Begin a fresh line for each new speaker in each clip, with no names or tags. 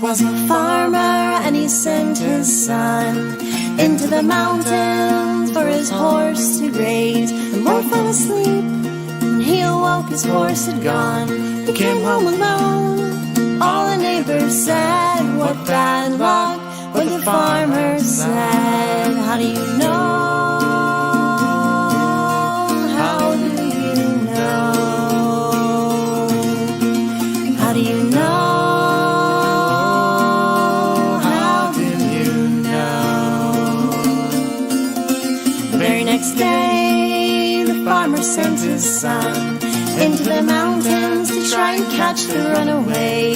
Once was a farmer, and he sent his son into the mountains for his horse to graze. The boy fell asleep, and he awoke, his horse had gone. He came home alone. All the neighbors said, what bad luck. But the farmer said, how do you know? How do you know? How do you know? Next day, the farmer sent his son into the mountains to try and catch the runaway.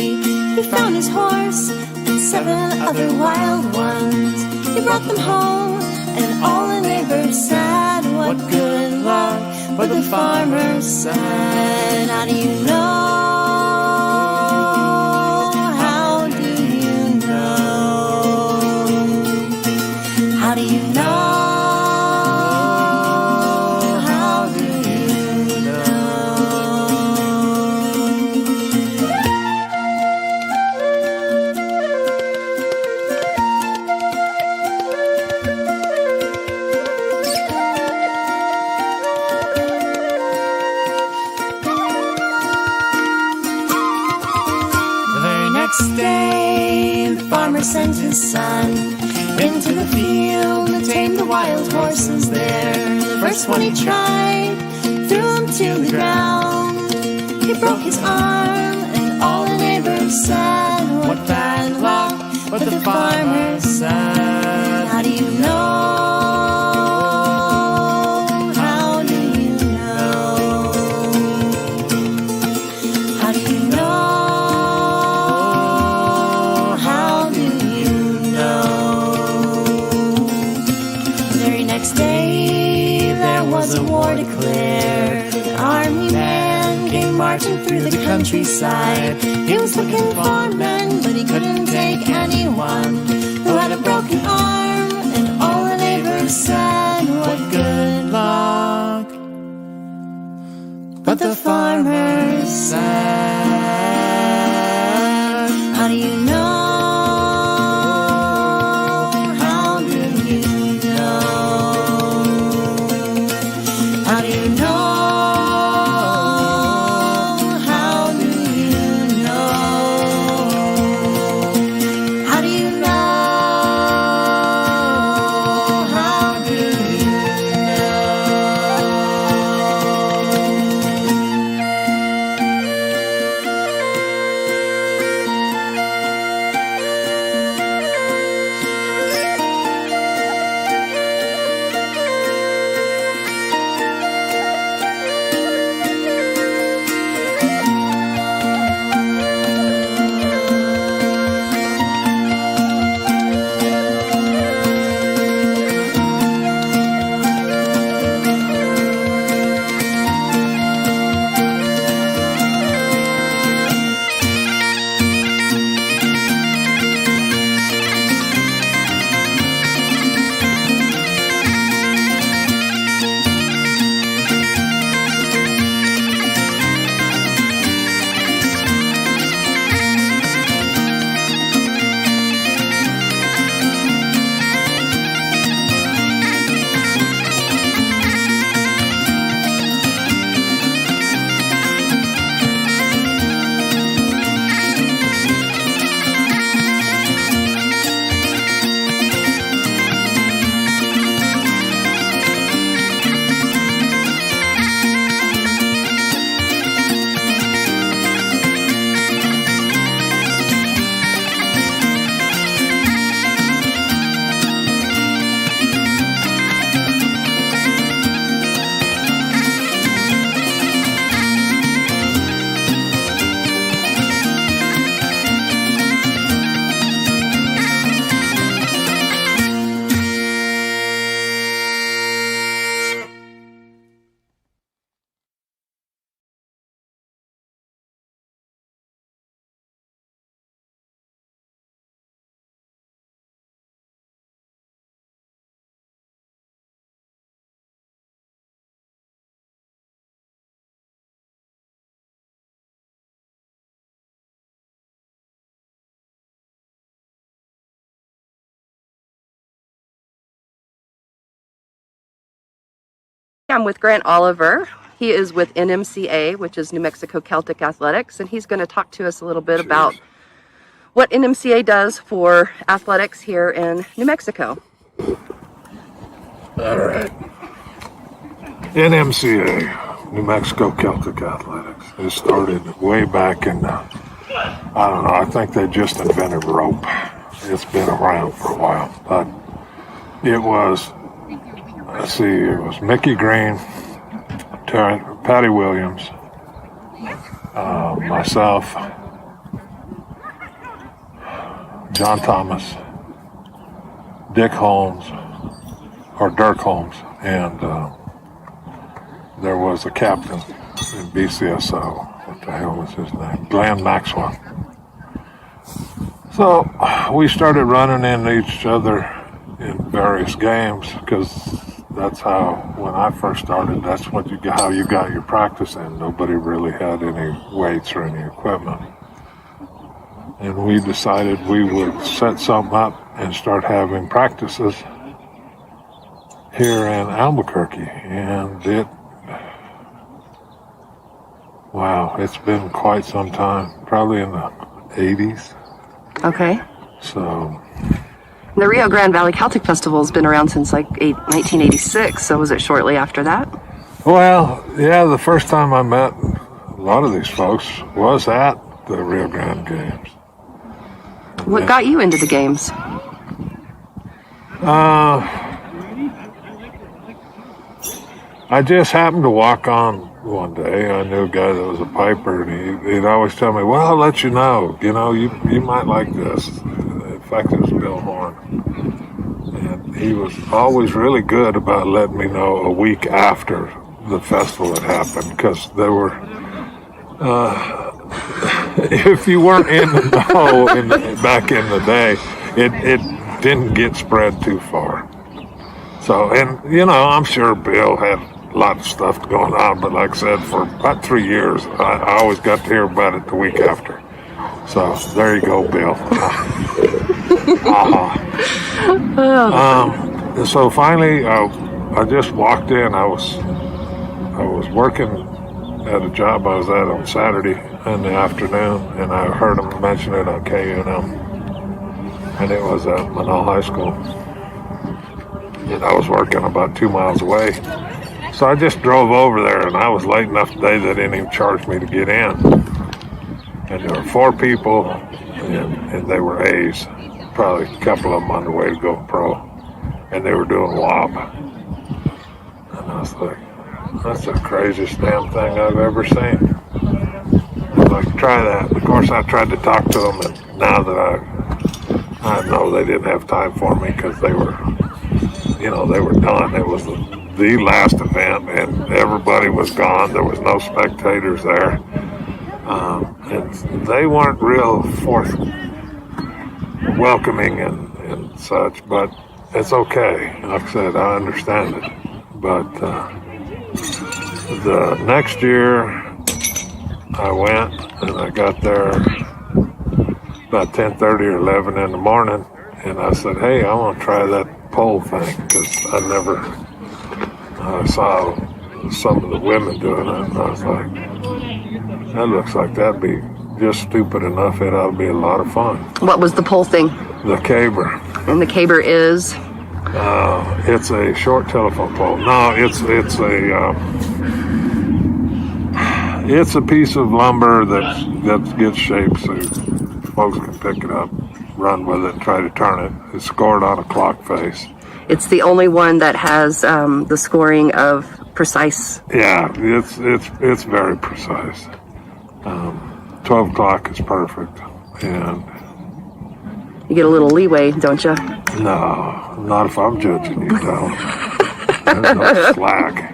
He found his horse and 7 other wild ones. He brought them home, and all the neighbors said, what good luck. But the farmer said, how do you know? How do you know? How do you know? Next day, the farmer sent his son into the field to tame the wild horses there. The first one he tried, threw him to the ground. He broke his arm, and all the neighbors said, what bad luck. But the farmer said, how do you know? How do you know? How do you know? Next day, there was a war declared. An army man came marching through the countryside. He was looking for men, but he couldn't take anyone who had a broken arm. And all the neighbors said, what good luck. But the farmer said, how do you know?
I'm with Grant Oliver. He is with NMCA, which is New Mexico Celtic Athletics, and he's going to talk to us a little bit about what NMCA does for athletics here in New Mexico.
All right. NMCA, New Mexico Celtic Athletics. It started way back in, I think they just invented rope. It's been around for a while, but it was, it was Mickey Green, Patty Williams, myself, John Thomas, Dirk Holmes, and there was a captain in BCSO. What the hell was his name? Glenn Maxwell. So we started running into each other in various games because that's how, when I first started, that's how you got your practice in. Nobody really had any weights or any equipment. And we decided we would set something up and start having practices here in Albuquerque. And it's been quite some time, probably in the 80s.
Okay.
So
the Rio Grande Valley Celtic Festival has been around since like 1986, so was it shortly after that?
Well, yeah, the first time I met a lot of these folks was at the Rio Grande Games.
What got you into the games?
I just happened to walk on one day. I knew a guy that was a piper, and he'd always tell me, well, I'll let you know, you might like this. In fact, it was Bill Horn. And he was always really good about letting me know a week after the festival had happened, because there were, if you weren't in the know back in the day, it didn't get spread too far. So, and, I'm sure Bill had a lot of stuff going on, but like I said, for about 3 years, I always got to hear about it the week after. So there you go, Bill. So finally, I just walked in. I was working at a job I was at on Saturday in the afternoon, and I heard him mention it on KUNM, and it was at Manal High School. And I was working about 2 miles away. So I just drove over there, and I was late enough today they didn't even charge me to get in. And there were 4 people, and they were A's, probably a couple of them on the way to go pro. And they were doing WOB. And I was like, that's the craziest damn thing I've ever seen. I was like, try that. Of course, I tried to talk to them, and now that I know they didn't have time for me because they were done. It was the last event, and everybody was gone. There was no spectators there. And they weren't real welcoming and such, but it's okay. Like I said, I understand it. But the next year, I went, and I got there about 10:30 or 11 in the morning, and I said, hey, I want to try that pole thing, because I never saw some of the women doing it, and I was like, that looks like that'd be just stupid enough. It ought to be a lot of fun.
What was the pole thing?
The caber.
And the caber is?
It's a short telephone pole. No, it's a piece of lumber that gets shaped so folks can pick it up, run with it, and try to turn it. It's scored on a clock face.
It's the only one that has the scoring of precise.
Yeah, it's very precise. 12 o'clock is perfect, and
you get a little leeway, don't you?
No, not if I'm judging you, Tal. There's no slack.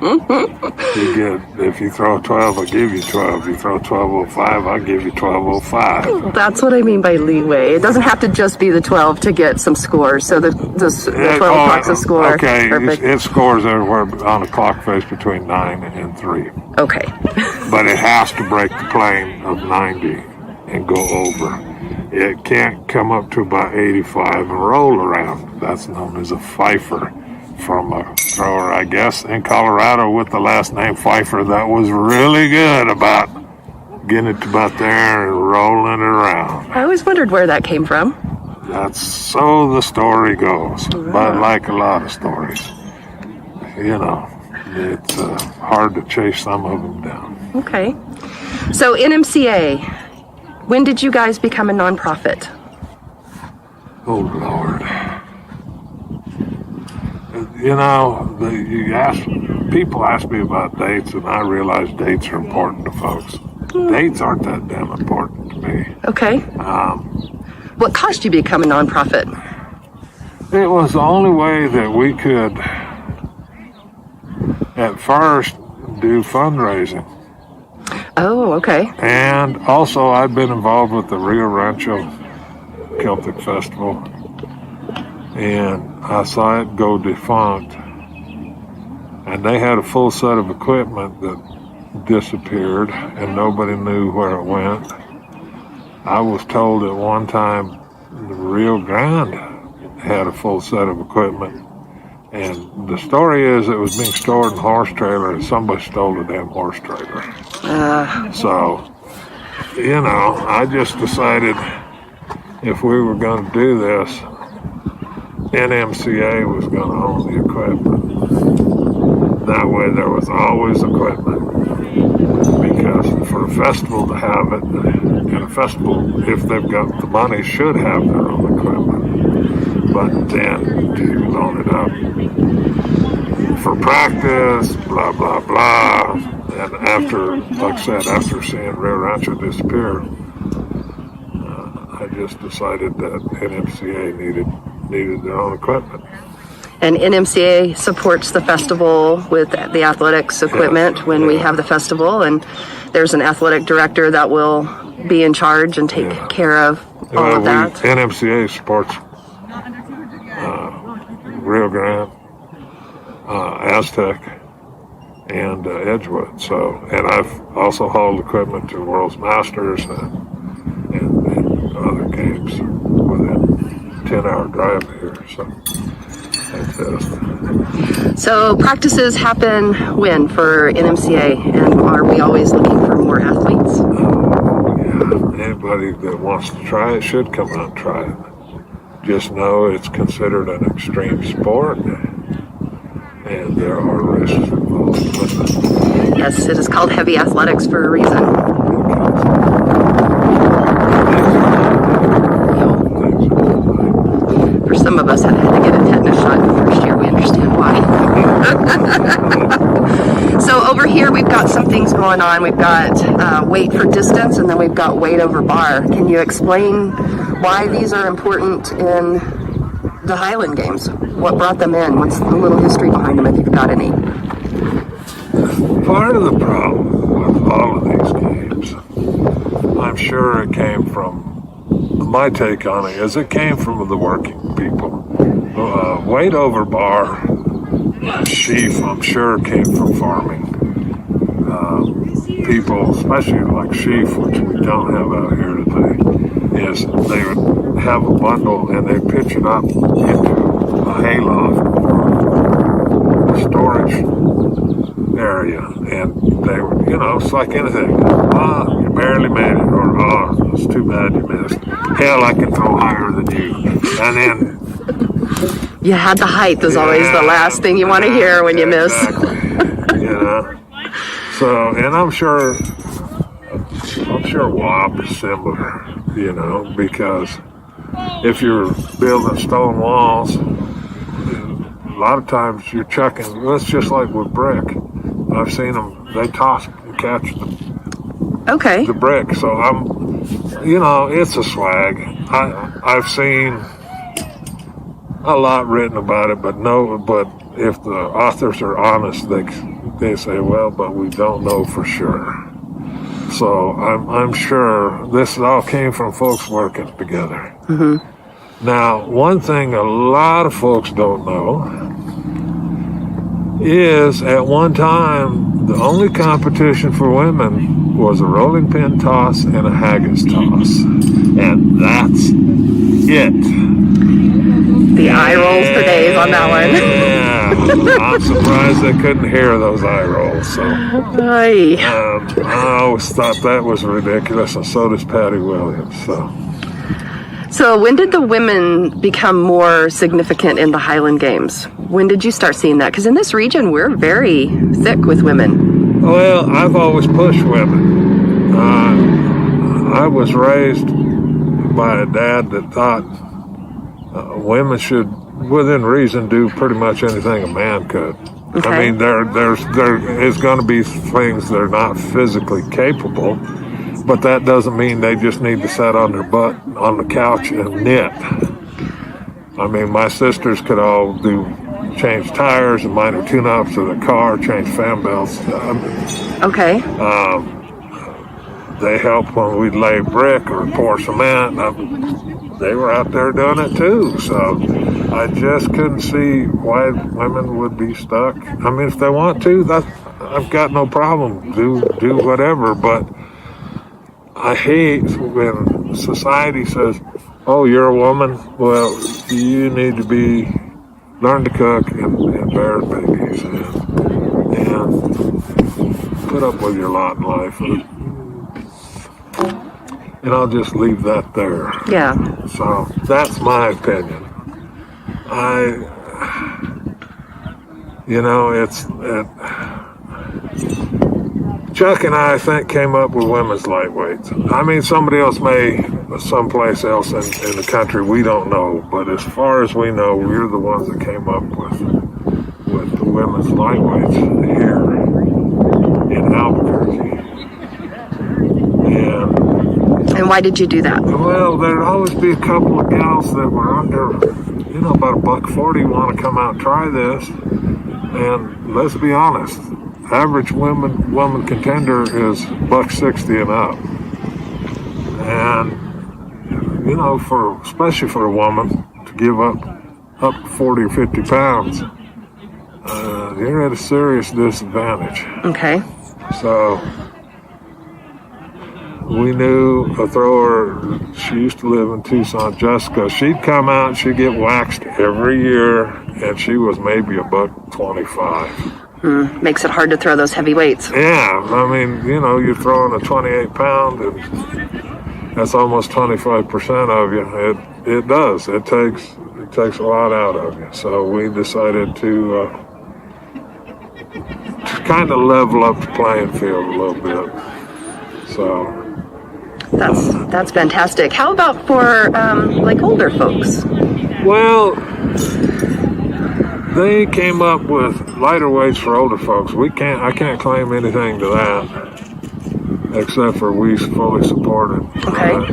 If you throw 12, I'll give you 12. If you throw 12.05, I'll give you 12.05.
That's what I mean by leeway. It doesn't have to just be the 12 to get some scores. So the 12 o'clock's a score.
Okay,
perfect.
It scores everywhere on a clock face between 9 and 3.
Okay.
But it has to break the plane of 90 and go over. It can't come up to about 85 and roll around. That's known as a fifer. from a thrower, I guess, in Colorado with the last name Pfeiffer that was really good about getting it about there and rolling it around.
I always wondered where that came from.
That's so the story goes. But like a lot of stories, you know, it's hard to chase some of them down.
Okay. So NMCA, when did you guys become a nonprofit?
Oh, Lord. You know, people ask me about dates, and I realize dates are important to folks. Dates aren't that damn important to me.
Okay. What caused you to become a nonprofit?
It was the only way that we could, at first, do fundraising.
Oh, okay.
And also, I've been involved with the Rio Rancho Celtic Festival, and I saw it go defunct. And they had a full set of equipment that disappeared, and nobody knew where it went. I was told at one time the Rio Grande had a full set of equipment, and the story is it was being stored in a horse trailer, and somebody stole the damn horse trailer. So, you know, I just decided if we were going to do this, NMCA was going to own the equipment. That way there was always equipment. Because for a festival to have it, and a festival, if they've got the money, should have their own equipment. But then to loan it up for practice, blah, blah, blah. And after, like I said, after seeing Rio Rancho disappear, I just decided that NMCA needed their own equipment.
And NMCA supports the festival with the athletics equipment when we have the festival, and there's an athletic director that will be in charge and take care of all of that.
NMCA supports Rio Grande, Aztec, and Edgewood. So, and I've also hauled equipment to World's Masters and other games within 10-hour drive here.
So practices happen when for NMCA, and are we always looking for more athletes?
Anybody that wants to try it should come out and try it. Just know it's considered an extreme sport, and there are risks involved with it.
Yes, it is called heavy athletics for a reason. For some of us that had to get a tetanus shot in the first year, we understand why. So over here we've got some things going on. We've got weight for distance, and then we've got weight over bar. Can you explain why these are important in the Highland Games? What brought them in? What's the little history behind them, if you've got any?
Part of the problem with all of these games, I'm sure it came from, my take on it is it came from the working people. Weight over bar, sheaf, I'm sure came from farming. People, especially like sheaf, which we don't have out here today, is they would have a bundle and they pitch it up into a hayloft or storage area, and they would, you know, it's like anything. You barely made it, or it's too bad you missed. Hell, I can throw higher than you. And then
you had the height is always the last thing you want to hear when you miss.
You know. So, and I'm sure WAP is similar, you know, because if you're building stone walls, a lot of times you're chucking, it's just like with brick. I've seen them, they toss and catch the brick. So you know, it's a swag. I've seen a lot written about it, but if the authors are honest, they say, well, but we don't know for sure. So I'm sure this all came from folks working together. Mm-hmm. Now, one thing a lot of folks don't know is at one time, the only competition for women was a rolling pin toss and a haggis toss. And that's it.
The eye rolls for days on that one.
Yeah. Yeah, I'm surprised they couldn't hear those eye rolls. So
Aye.
I always thought that was ridiculous, and so does Patty Williams.
So when did the women become more significant in the Highland Games? When did you start seeing that? Because in this region, we're very thick with women.
Well, I've always pushed women. I was raised by a dad that thought women should, within reason, do pretty much anything a man could.
Okay.
I mean, there is going to be things they're not physically capable, but that doesn't mean they just need to sit on their butt on the couch and knit. I mean, my sisters could all change tires and minor tune-ups of the car, change fan belts.
Okay.
They helped when we'd lay brick or pour cement. They were out there doing it too. So I just couldn't see why women would be stuck. I mean, if they want to, I've got no problem. Do whatever. But I hate when society says, "Oh, you're a woman. Well, you need to learn to cook and bear babies and put up with your lot in life." And I'll just leave that there.
Yeah.
So that's my opinion. Chuck and I think, came up with women's lightweights. I mean, somebody else may, someplace else in the country, we don't know. But as far as we know, we're the ones that came up with the women's lightweights here in Albuquerque.
And why did you do that?
Well, there'd always be a couple of gals that were under, about $1.40 want to come out and try this. And let's be honest, average woman contender is $1.60 and up. And, especially for a woman to give up 40 or 50 pounds, you're at a serious disadvantage.
Okay.
So we knew a thrower, she used to live in Tucson, Jessica. She'd come out, she'd get waxed every year, and she was maybe $1.25.
Makes it hard to throw those heavy weights.
Yeah, I mean, you're throwing a 28 pound, and that's almost 25% of you. It does. It takes a lot out of you. So we decided to kind of level up the playing field a little bit. So
that's fantastic. How about for older folks?
Well, they came up with lighter weights for older folks. I can't claim anything to that, except for we fully support it.
Okay.
I've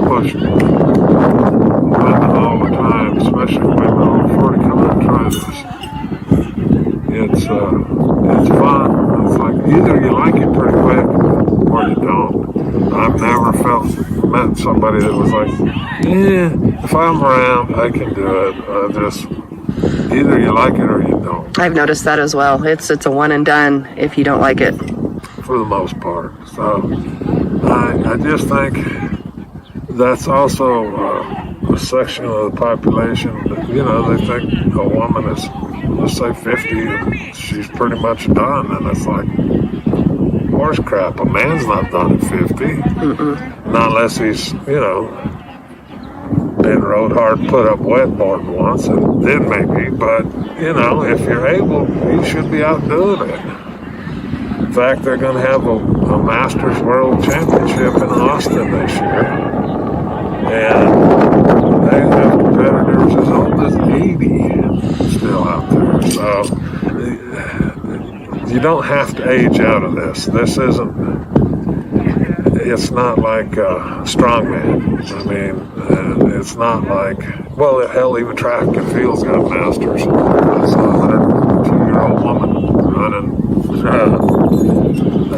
pushed women all the time, especially women over 40, come out and try this. It's fun. It's like either you like it pretty quick or you don't. I've never met somebody that was like, if I'm around, I can do it. Either you like it or you don't.
I've noticed that as well. It's a one and done if you don't like it.
For the most part. So I just think that's also a section of the population that, they think a woman is, let's say 50, and she's pretty much done. And it's like, horse crap. A man's not done at 50.
Mm-mm.
Not unless he's, been rode hard, put up wet more than once, and then maybe. But, if you're able, you should be out doing it. In fact, they're going to have a Masters World Championship in Austin this year. And they have competitors as old as 80 still out there. So you don't have to age out of this. It's not like strongman. I mean, it's not like, well, hell, even track and field's got masters. I saw a 102-year-old woman running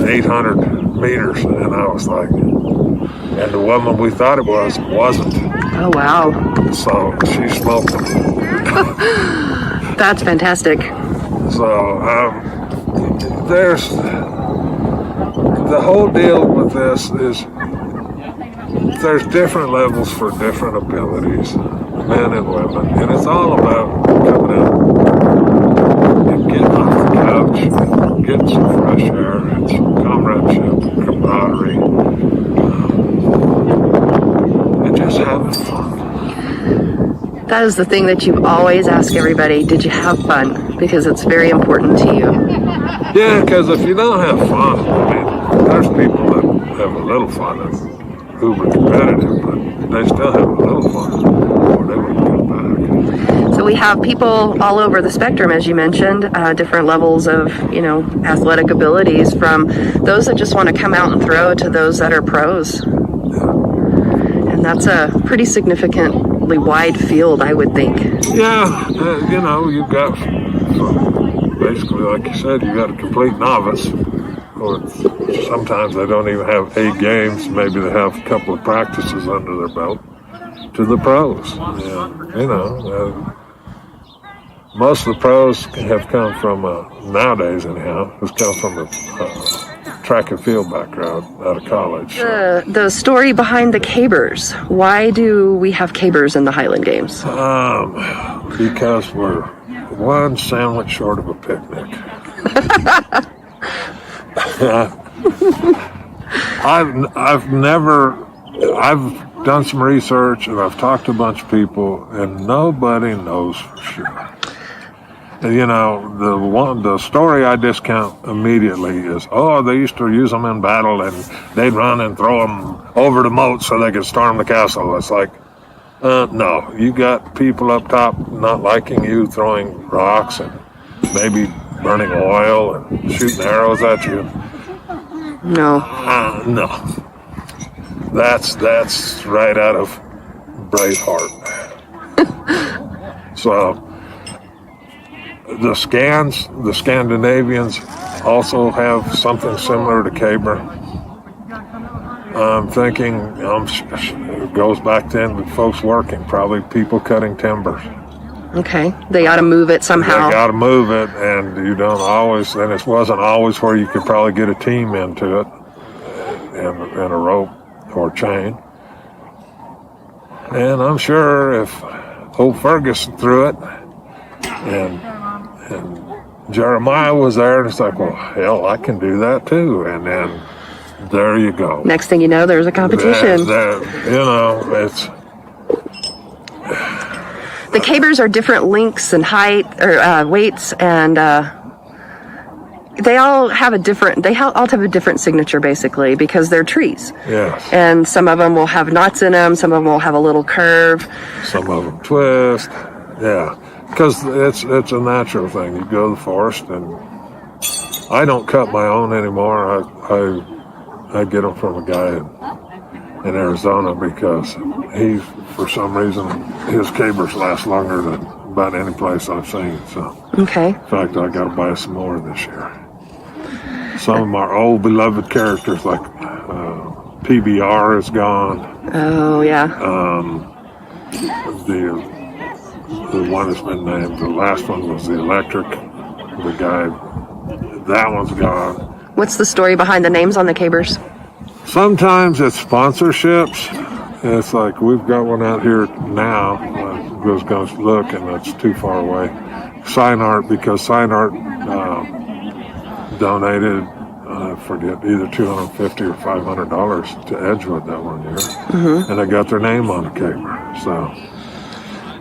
800 meters, and I was like, and the woman we thought it wasn't.
Oh, wow.
So she smoked them.
That's fantastic.
So there's the whole deal with this is there's different levels for different abilities, men and women, and it's all about coming out getting off the couch, getting some fresh air, it's comradeship, camaraderie, and just having fun.
That is the thing that you always ask everybody, did you have fun? Because it's very important to you.
Yeah, because if you don't have fun, I mean, there's people that have a little fun and uber competitive, but they still have a little fun, or they would get back.
So we have people all over the spectrum, as you mentioned, different levels of, athletic abilities, from those that just want to come out and throw to those that are pros. And that's a pretty significantly wide field, I would think.
Yeah, you've got, basically, like you said, you got a complete novice. Or sometimes they don't even have 8 games. Maybe they have a couple of practices under their belt. To the pros, and most of the pros have come from nowadays, anyhow, has come from a track and field background out of college.
The story behind the cabers. Why do we have cabers in the Highland Games?
Because we're one sandwich short of a picnic. I've done some research and I've talked to a bunch of people, and nobody knows for sure. The story I discount immediately is, they used to use them in battle and they'd run and throw them over the moat so they could storm the castle. It's like, no, you got people up top not liking you, throwing rocks and maybe burning oil and shooting arrows at you.
No.
No. That's right out of Braveheart. So the Scandinavians also have something similar to caber. I'm thinking it goes back then with folks working, probably people cutting timber.
Okay, they got to move it somehow.
They got to move it, and you don't always, and it wasn't always where you could probably get a team into it, and a rope or chain. And I'm sure if old Ferguson threw it, and Jeremiah was there, and it's like, well, hell, I can do that too. And then there you go.
Next thing you know, there's a competition.
It's...
The cabers are different lengths and height, or weights, and they all have a different signature, basically, because they're trees.
Yes.
And some of them will have knots in them, some of them will have a little curve.
Some of them twist. Yeah. Because it's a natural thing. You go to the forest, and I don't cut my own anymore. I get them from a guy in Arizona, because he, for some reason, his cabers last longer than about any place I've seen. So,
okay.
In fact, I got to buy some more this year. Some of our old beloved characters, like PBR, is gone.
Oh yeah.
The one that's been named, the last one was the Electric. The guy, that one's gone.
What's the story behind the names on the cabers?
Sometimes it's sponsorships. It's like, we've got one out here now. I was going to look, and it's too far away. Sign Art, because Sign Art donated, I forget, either $250 or $500 to Edgewood that one year. Mm-hmm. And they got their name on the caber. So,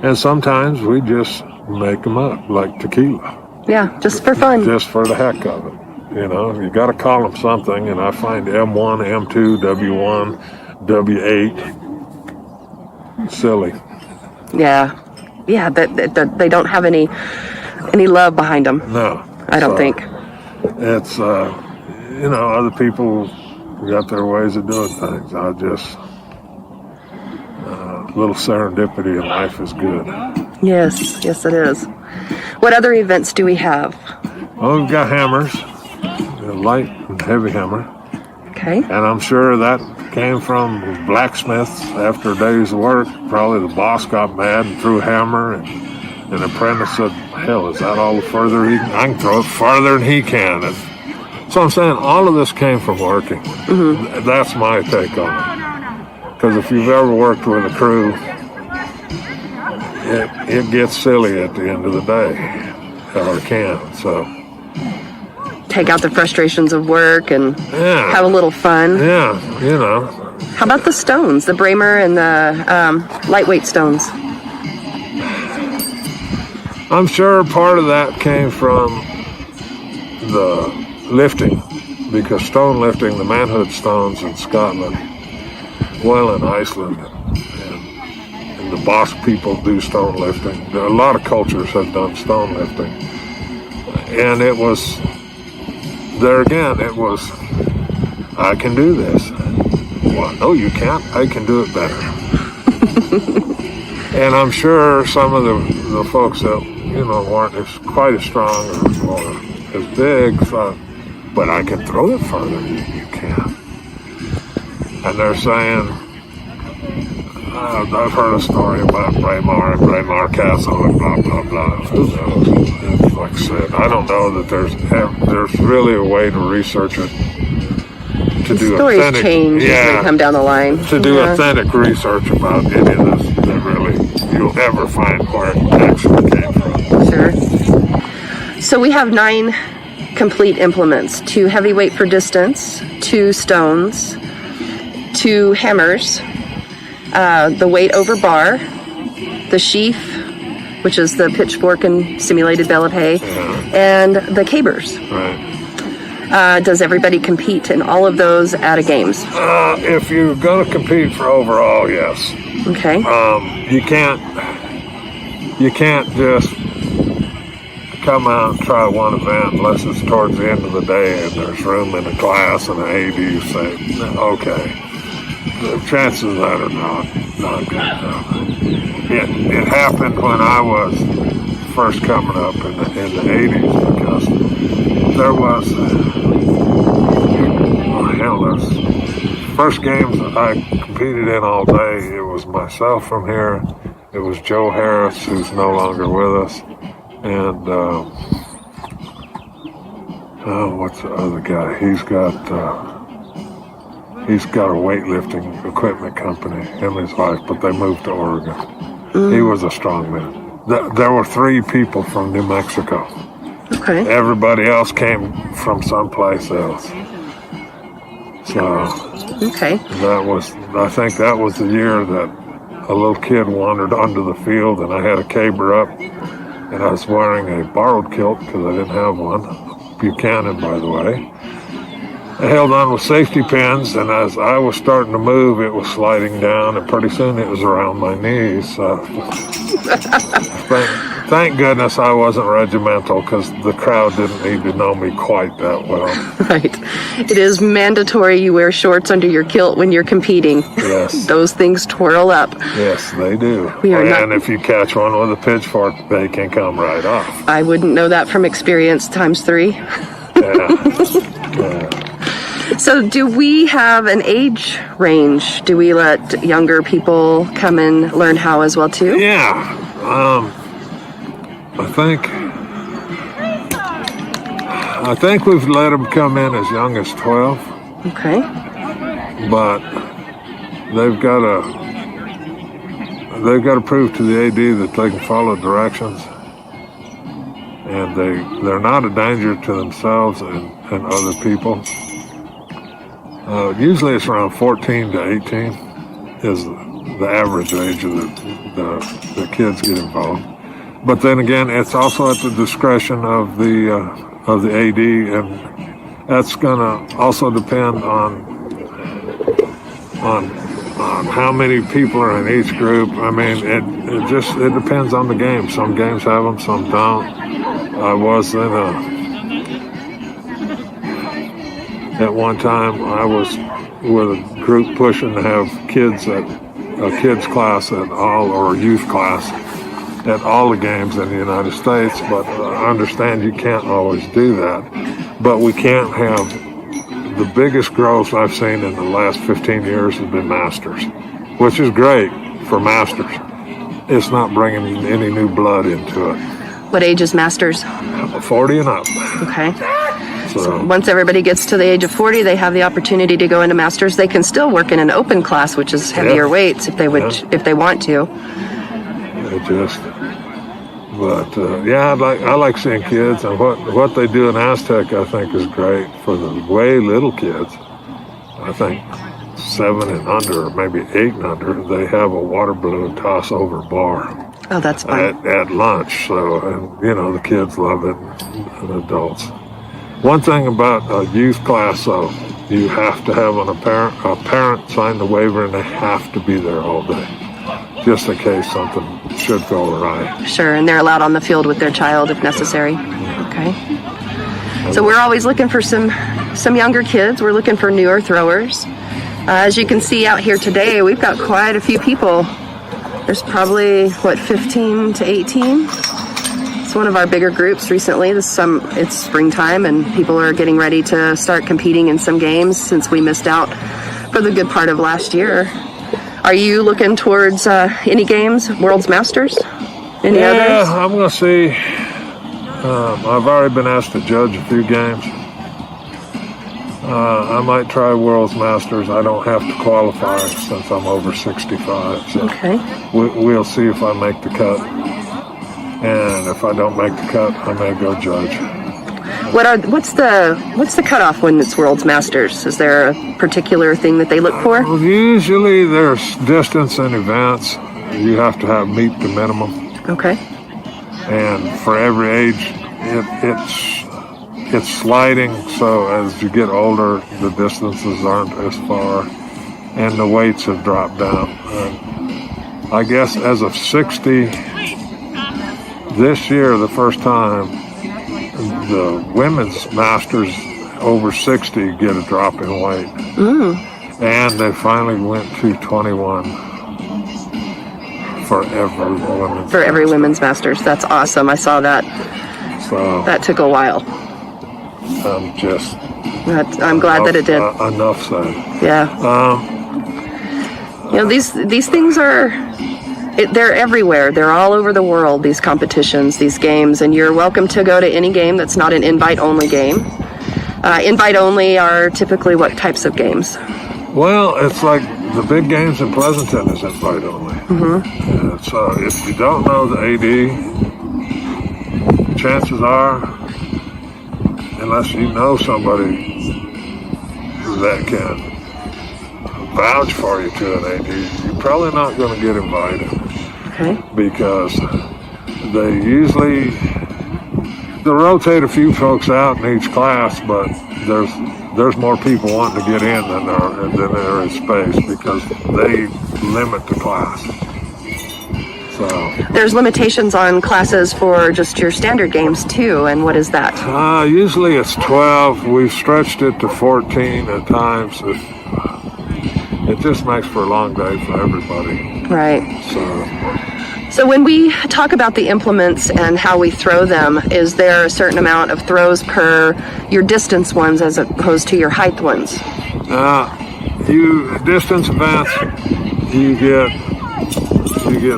and sometimes we just make them up, like tequila.
Yeah, just for fun.
Just for the heck of it. You got to call them something, and I find M1, M2, W1, W8 silly.
Yeah, they don't have any love behind them.
No,
I don't think.
It's other people got their ways of doing things. I just a little serendipity in life is good.
Yes, it is. What other events do we have?
Well, we've got hammers. Light and heavy hammer.
Okay.
And I'm sure that came from blacksmiths after a day's work. Probably the boss got mad and threw a hammer, and an apprentice said, hell, is that all the further I can throw it farther than he can. And so I'm saying all of this came from working. Mm-hmm. That's my take on it. Because if you've ever worked with a crew, it gets silly at the end of the day. or can. So
take out the frustrations of work and have a little fun.
Yeah, you know.
How about the stones, the Bramer and the lightweight stones?
I'm sure part of that came from the lifting, because stone lifting, the manhood stones in Scotland, well, in Iceland, and the Basque people do stone lifting. A lot of cultures have done stone lifting. And it was, there again, it was, I can do this. Well, no, you can't. I can do it better. And I'm sure some of the folks that, you know, weren't quite as strong or as big thought, but I can throw it further. You can. And they're saying, I've heard a story about Braemar Castle and blah, blah, blah. Who knows? And like I said, I don't know that there's really a way to research it. To do
stories
authentic,
change as they come down the line.
To do authentic research about any of this, that really you'll ever find where it actually came from.
Sure. So we have 9 complete implements: 2 heavyweight for distance, 2 stones, 2 hammers, the weight over bar, the sheaf, which is the pitchfork and simulated bale of hay, and the cabers.
Right.
Does everybody compete in all of those at a games?
If you're going to compete for overall, yes.
Okay.
You can't just come out and try one event unless it's towards the end of the day and there's room in the class and the AD say, okay. The chances of that are not good. It happened when I was first coming up in the 80s, because there was first games that I competed in all day. It was myself from here. It was Joe Harris, who's no longer with us, and what's the other guy? He's got a weightlifting equipment company, him and his wife, but they moved to Oregon. He was a strong man. There were 3 people from New Mexico.
Okay.
Everybody else came from someplace else. So
okay.
I think that was the year that a little kid wandered onto the field, and I had a caber up, and I was wearing a borrowed kilt because I didn't have one. Buchanan, by the way. I held on with safety pins, and as I was starting to move, it was sliding down, and pretty soon it was around my knees. So thank goodness I wasn't regimental, because the crowd didn't need to know me quite that well.
Right. It is mandatory you wear shorts under your kilt when you're competing.
Yes.
Those things twirl up.
Yes, they do. And if you catch one with a pitchfork, they can come right off.
I wouldn't know that from experience times 3.
Yeah.
So do we have an age range? Do we let younger people come and learn how as well too?
Yeah. I think we've let them come in as young as 12.
Okay.
But they've got to prove to the AD that they can follow directions, and they're not a danger to themselves and other people. Usually it's around 14 to 18 is the average age of the kids get involved. But then again, it's also at the discretion of the AD, and that's going to also depend on how many people are in each group. I mean, it depends on the game. Some games have them, some don't. I was at one time, I was with a group pushing to have kids at a kids class at all, or a youth class at all the games in the United States, but I understand you can't always do that. But we can't have, the biggest growth I've seen in the last 15 years has been Masters, which is great for Masters. It's not bringing any new blood into it.
What age is Masters?
40 and up.
Okay. So once everybody gets to the age of 40, they have the opportunity to go into Masters. They can still work in an open class, which is heavier weights if they want to.
But yeah, I like seeing kids, and what they do in Aztec, I think, is great for the way little kids. I think 7 and under, or maybe 8 and under, they have a water balloon toss over bar.
Oh, that's fun.
At lunch. So, and the kids love it, and adults. One thing about a youth class, though, you have to have a parent sign the waiver, and they have to be there all day, just in case something should go awry.
Sure, and they're allowed on the field with their child if necessary. Okay. So we're always looking for some younger kids. We're looking for newer throwers. As you can see out here today, we've got quite a few people. There's probably, 15 to 18? It's one of our bigger groups recently. It's springtime, and people are getting ready to start competing in some games since we missed out for the good part of last year. Are you looking towards any games, World's Masters? Any others?
Yeah, I'm going to see. I've already been asked to judge a few games. I might try World's Masters. I don't have to qualify since I'm over 65. So
okay.
We'll see if I make the cut. And if I don't make the cut, I may go judge.
What's the cutoff when it's World's Masters? Is there a particular thing that they look for?
Usually there's distance and events. You have to meet the minimum.
Okay.
And for every age, it's sliding. So as you get older, the distances aren't as far, and the weights have dropped down. I guess as of 60, this year, the first time, the women's masters over 60 get a drop in weight. And they finally went to 21 for every women's masters.
That's awesome. I saw that.
So
that took a while. I'm glad that it did.
Enough said.
Yeah. These things are. They're everywhere. They're all over the world, these competitions, these games, and you're welcome to go to any game that's not an invite-only game. Invite-only are typically what types of games?
Well, it's like the big games in Pleasanton is invite-only. Mm-hmm. So if you don't know the AD, chances are, unless you know somebody that can vouch for you to an AD, you're probably not going to get invited.
Okay.
Because they rotate a few folks out in each class, but there's more people wanting to get in than there is space because they limit the class. So
there's limitations on classes for just your standard games too, and what is that?
Usually it's 12. We've stretched it to 14 at times. It just makes for a long day for everybody.
Right. So when we talk about the implements and how we throw them, is there a certain amount of throws per your distance ones as opposed to your height ones?
Distance events, you get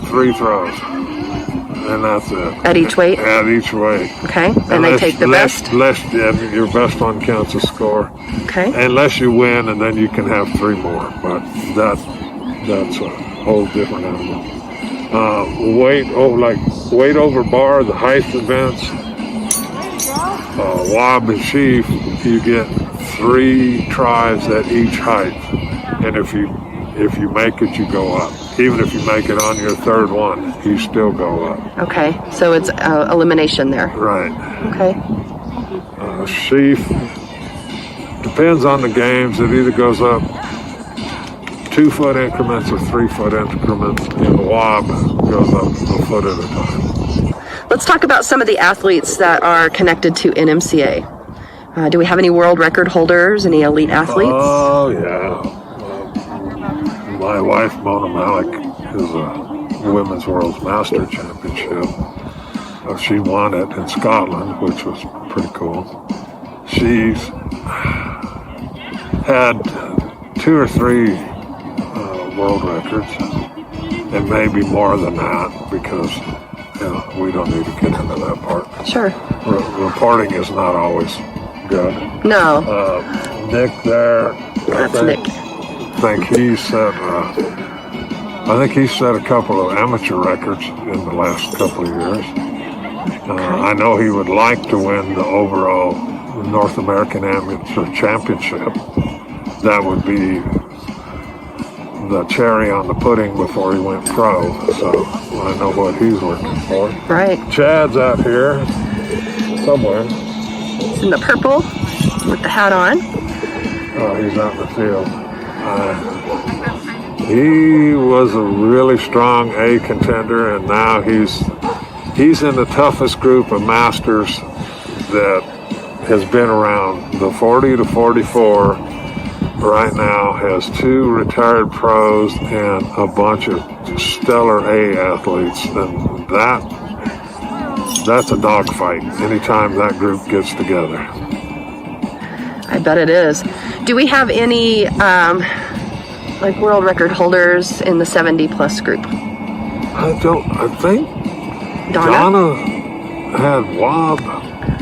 3 throws, and that's it.
At each weight?
At each weight.
Okay, and they take the best?
Your best one counts a score.
Okay.
Unless you win, and then you can have 3 more, but that's a whole different animal. Weight over bar, the height events, wob and sheaf, you get 3 tries at each height, and if you make it, you go up. Even if you make it on your 3rd one, you still go up.
Okay, so it's elimination there.
Right.
Okay.
Sheaf depends on the games. It either goes up 2-foot increments or 3-foot increments, and the wob goes up a foot at a time.
Let's talk about some of the athletes that are connected to NMCA. Do we have any world record holders, any elite athletes?
Oh, yeah. My wife, Mona Malik, is a Women's World Master Championship. She won it in Scotland, which was pretty cool. She's had 2 or 3 world records, and maybe more than that, because we don't need to get into that part.
Sure.
Reporting is not always good.
No.
Nick there.
That's Nick.
I think he set a couple of amateur records in the last couple of years. I know he would like to win the overall North American Amateur Championship. That would be the cherry on the pudding before he went pro. So I know what he's working for.
Right.
Chad's out here somewhere.
He's in the purple with the hat on.
Oh, he's out in the field. He was a really strong A contender, and now he's in the toughest group of masters that has been around. The 40 to 44 right now has 2 retired pros and a bunch of stellar A athletes, and that's a dogfight anytime that group gets together.
I bet it is. Do we have any like world record holders in the 70 plus group?
I think Donna had Wob.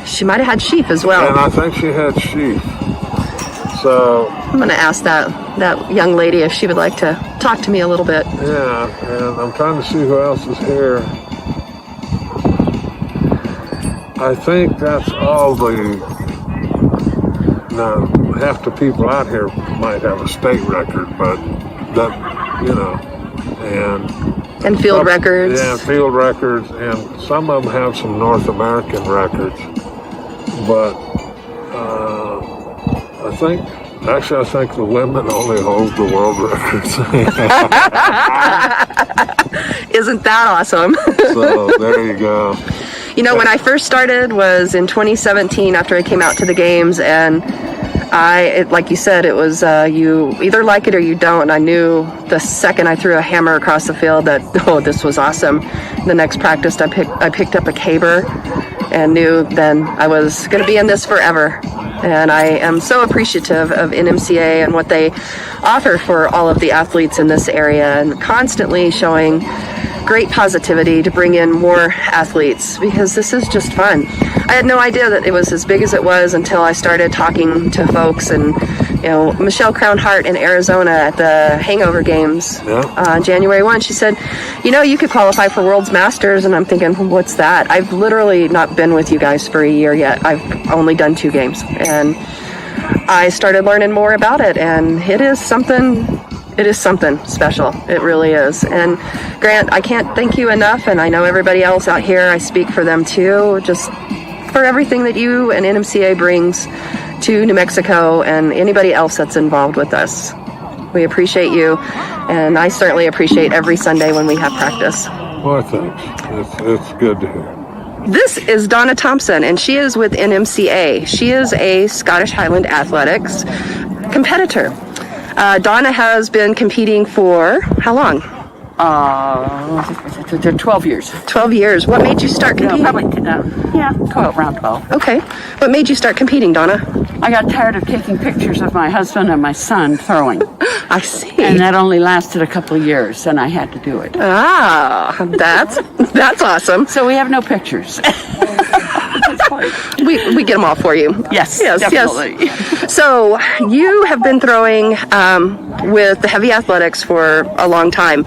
She might have had Sheep as well.
And I think she had Sheep. So
I'm going to ask that young lady if she would like to talk to me a little bit.
yeah, and I'm trying to see who else is here. I think that's all now, half the people out here might have a state record, but that,
And field records.
Yeah, field records, and some of them have some North American records. But I think the women only hold the world records.
Isn't that awesome?
So there you go.
When I first started was in 2017 after I came out to the games, and like you said, it was you either like it or you don't. And I knew the second I threw a hammer across the field that, this was awesome. The next practice I picked up a caber and knew then I was going to be in this forever. And I am so appreciative of NMCA and what they offer for all of the athletes in this area, and constantly showing great positivity to bring in more athletes, because this is just fun. I had no idea that it was as big as it was until I started talking to folks, and Michelle Crownhart in Arizona at the Hangover Games January 1, she said, you could qualify for World's Masters, and I'm thinking, what's that? I've literally not been with you guys for a year yet. I've only done 2 games, and I started learning more about it, and it is something special. It really is. And Grant, I can't thank you enough, and I know everybody else out here, I speak for them too, just for everything that you and NMCA brings to New Mexico and anybody else that's involved with us. We appreciate you, and I certainly appreciate every Sunday when we have practice.
Well, thanks. It's good to hear.
This is Donna Thompson, and she is with NMCA. She is a Scottish Highland Athletics competitor. Donna has been competing for how long?
12 years.
12 years. What made you start competing?
Around 12.
Okay. What made you start competing, Donna?
I got tired of taking pictures of my husband and my son throwing.
I see.
And that only lasted a couple of years, and I had to do it.
Ah, that's awesome.
So we have no pictures.
We get them all for you.
Yes, definitely.
Yes. So you have been throwing with the heavy athletics for a long time.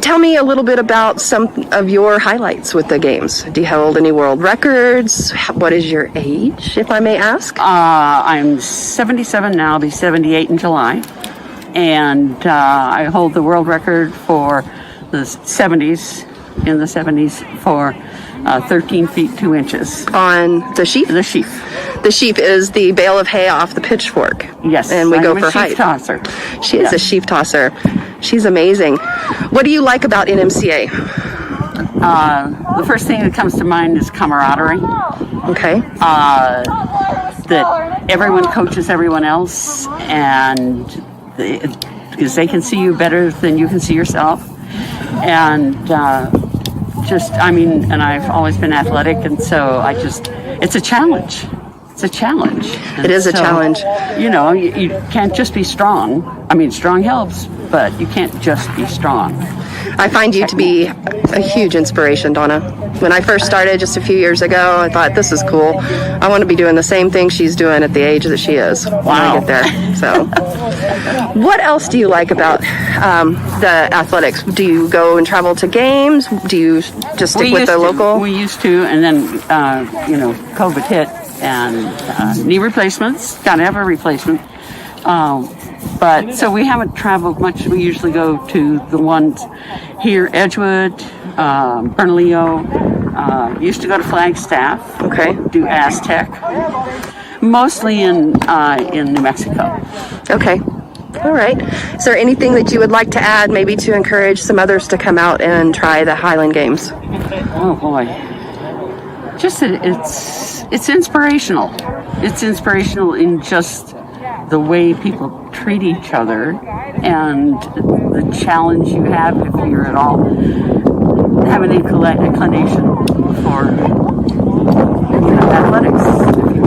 Tell me a little bit about some of your highlights with the games. Do you hold any world records? What is your age, if I may ask?
I'm 77 now. I'll be 78 in July. And I hold the world record for the 70s, in the 70s, for 13 feet 2 inches.
On the sheaf?
The sheaf.
The sheaf is the bale of hay off the pitchfork.
Yes.
And we go for height.
Sheaf tosser.
She is a sheaf tosser. She's amazing. What do you like about NMCA?
The first thing that comes to mind is camaraderie.
Okay.
That everyone coaches everyone else, and because they can see you better than you can see yourself. And and I've always been athletic, and so it's a challenge. It's a challenge.
It is a challenge.
You can't just be strong. I mean, strong helps, but you can't just be strong.
I find you to be a huge inspiration, Donna. When I first started just a few years ago, I thought, this is cool. I want to be doing the same thing she's doing at the age that she is when I get there. So, what else do you like about the athletics? Do you go and travel to games? Do you just stick with the local?
We used to, and then, COVID hit, and knee replacements. Got to have a replacement. But so we haven't traveled much. We usually go to the ones here, Edgewood, Bernalillo. Used to go to Flagstaff.
Okay.
Do Aztec. Mostly in New Mexico.
Okay. All right. Is there anything that you would like to add, maybe to encourage some others to come out and try the Highland Games?
Oh boy. Just that it's inspirational. It's inspirational in just the way people treat each other and the challenge you have if you're at all have an inclination for athletics. If you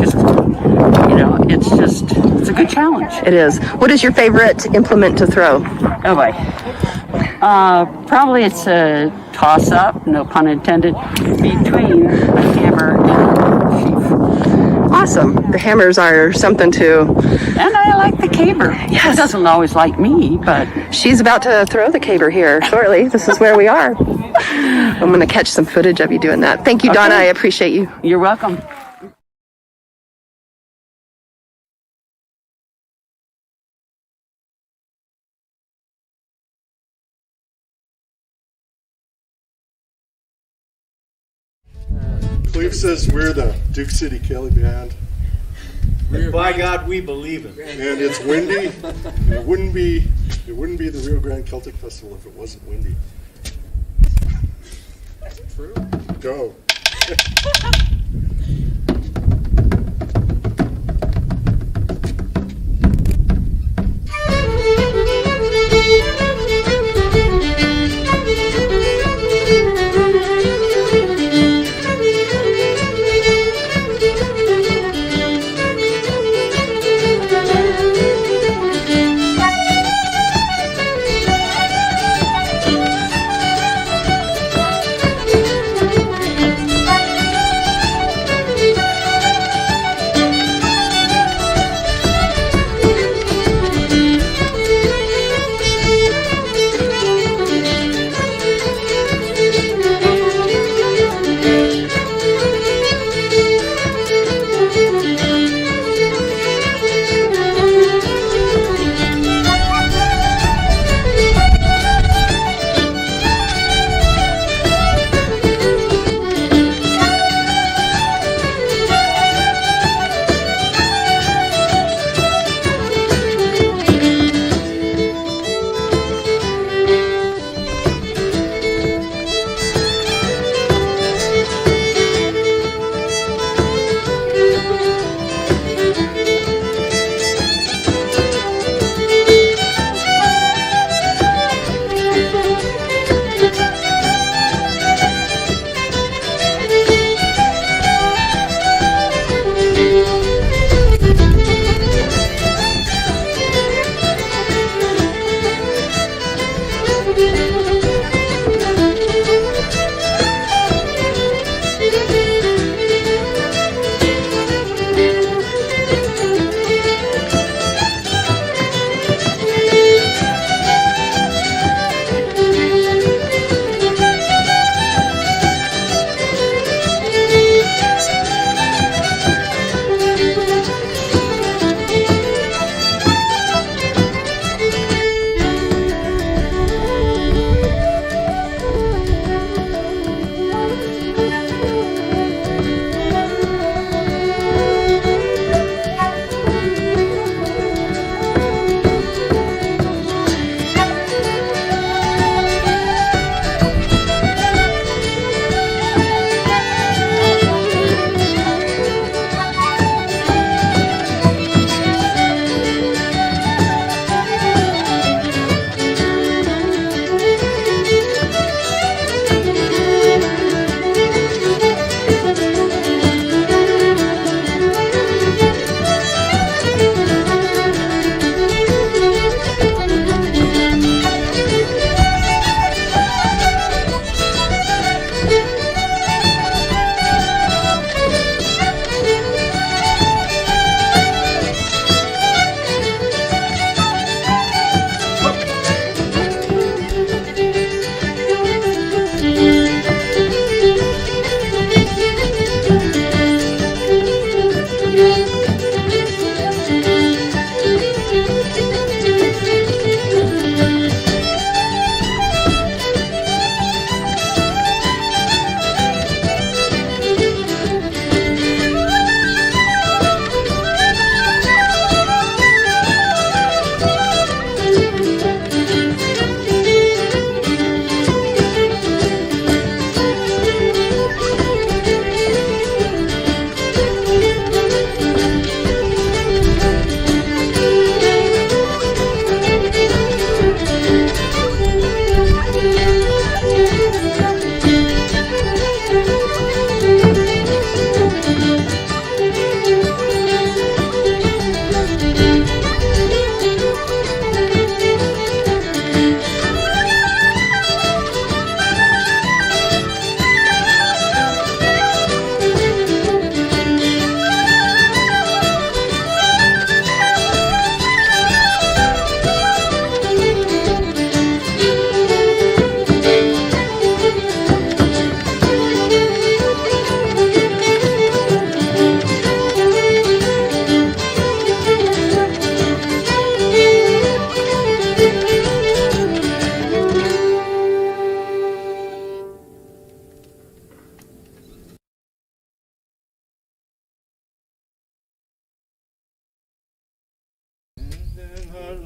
just, it's a good challenge.
It is. What is your favorite implement to throw?
Oh boy. Probably it's a toss-up, no pun intended, between a hammer and a sheaf.
Awesome. The hammers are something to...
And I like the caber.
Yes.
It doesn't always like me, but...
She's about to throw the caber here shortly. This is where we are. I'm going to catch some footage of you doing that. Thank you, Donna.
Okay.
I appreciate you.
You're welcome.
Cleve says we're the Duke City Kelly Band.
By God, we believe it.
And it's windy. And it wouldn't be the Rio Grande Celtic Festival if it wasn't windy.
True.
Go.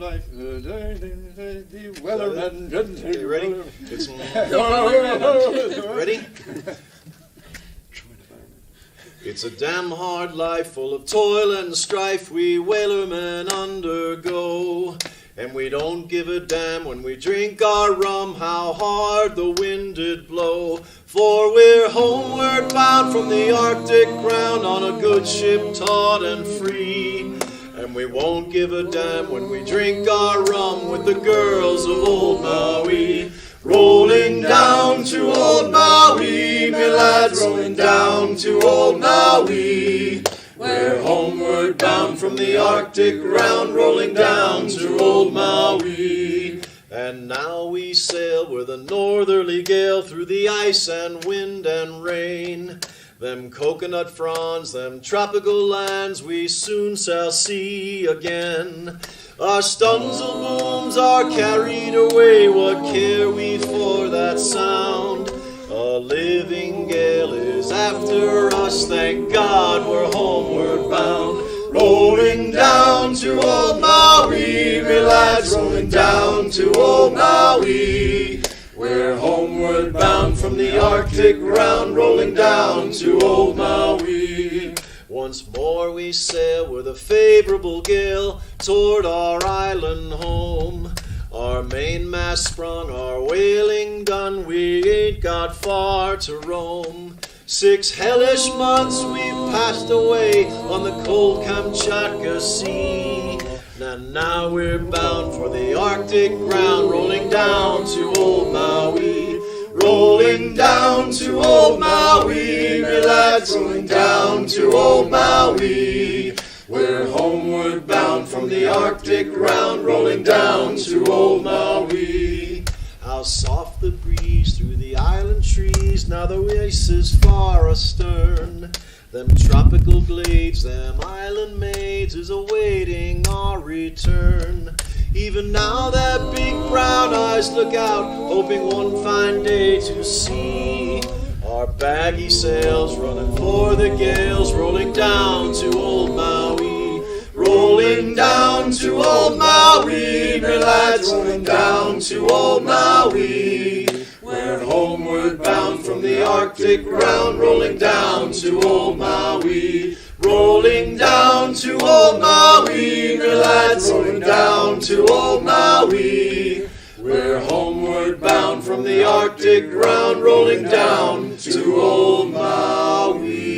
life. The weatherman.
Okay, ready? It's ready? It's a damn hard life full of toil and strife we whalermen undergo. And we don't give a damn when we drink our rum how hard the wind did blow. For we're homeward bound from the Arctic ground on a good ship taut and free. And we won't give a damn when we drink our rum with the girls of old Maui. Rolling down to old Maui, me lads, rolling down to old Maui. We're homeward bound from the Arctic ground, rolling down to old Maui. And now we sail with a northerly gale through the ice and wind and rain. Them coconut fronds, them tropical lands we soon shall see again. Our stunsail booms are carried away, what care we for that sound? A living gale is after us, thank God we're homeward bound. Rolling down to old Maui, me lads, rolling down to old Maui. We're homeward bound from the Arctic ground, rolling down to old Maui. Once more we sail with a favorable gale toward our island home. Our mainmast sprung, our whaling done, we ain't got far to roam. 6 hellish months we've passed away on the cold Kamchatka Sea. And now we're bound for the Arctic ground, rolling down to old Maui. Rolling down to old Maui, me lads, rolling down to old Maui. We're homeward bound from the Arctic ground, rolling down to old Maui. How soft the breeze through the island trees, now the ice is far astern. Them tropical glades, them island maids is awaiting our return. Even now their big brown eyes look out, hoping one fine day to see our baggy sails running for the gales, rolling down to old Maui. Rolling down to old Maui, me lads, rolling down to old Maui. We're homeward bound from the Arctic ground, rolling down to old Maui. Rolling down to old Maui, me lads, rolling down to old Maui. We're homeward bound from the Arctic ground, rolling down to old Maui.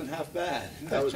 wasn't half bad.
That was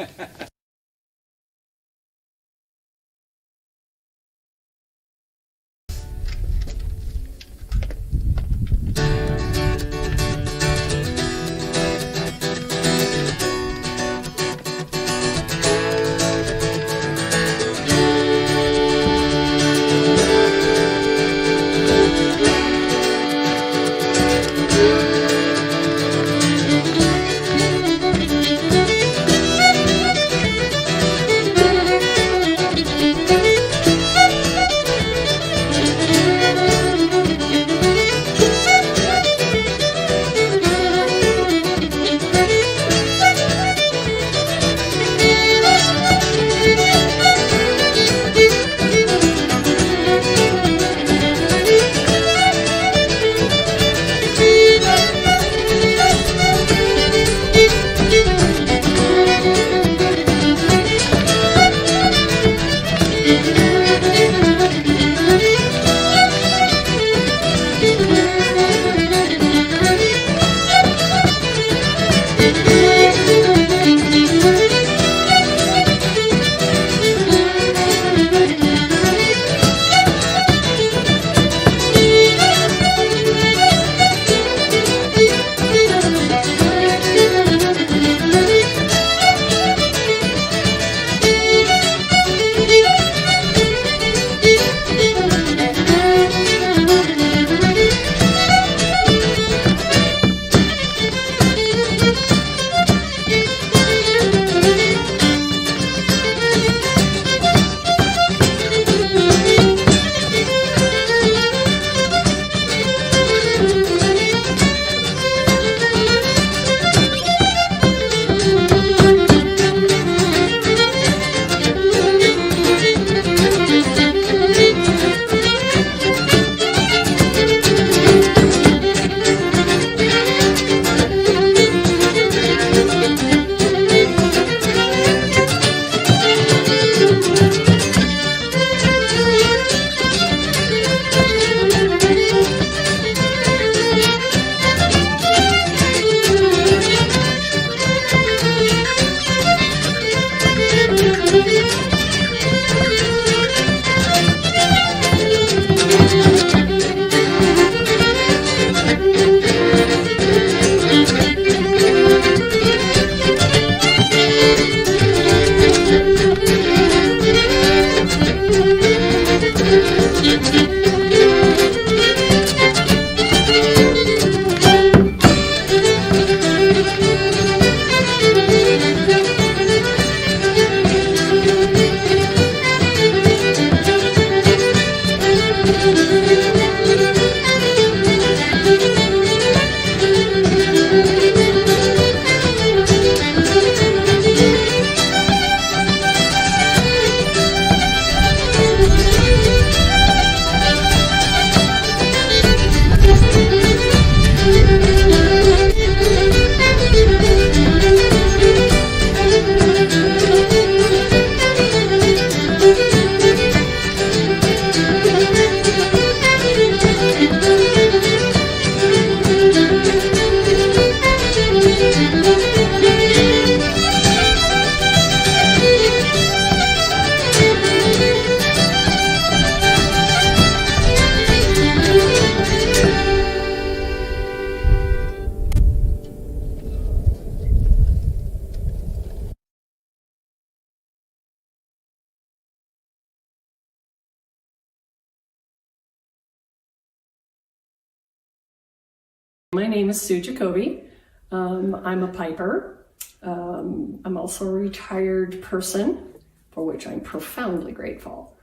My name is Sue Jacoby. I'm a piper. I'm also a retired person, for which I'm profoundly grateful.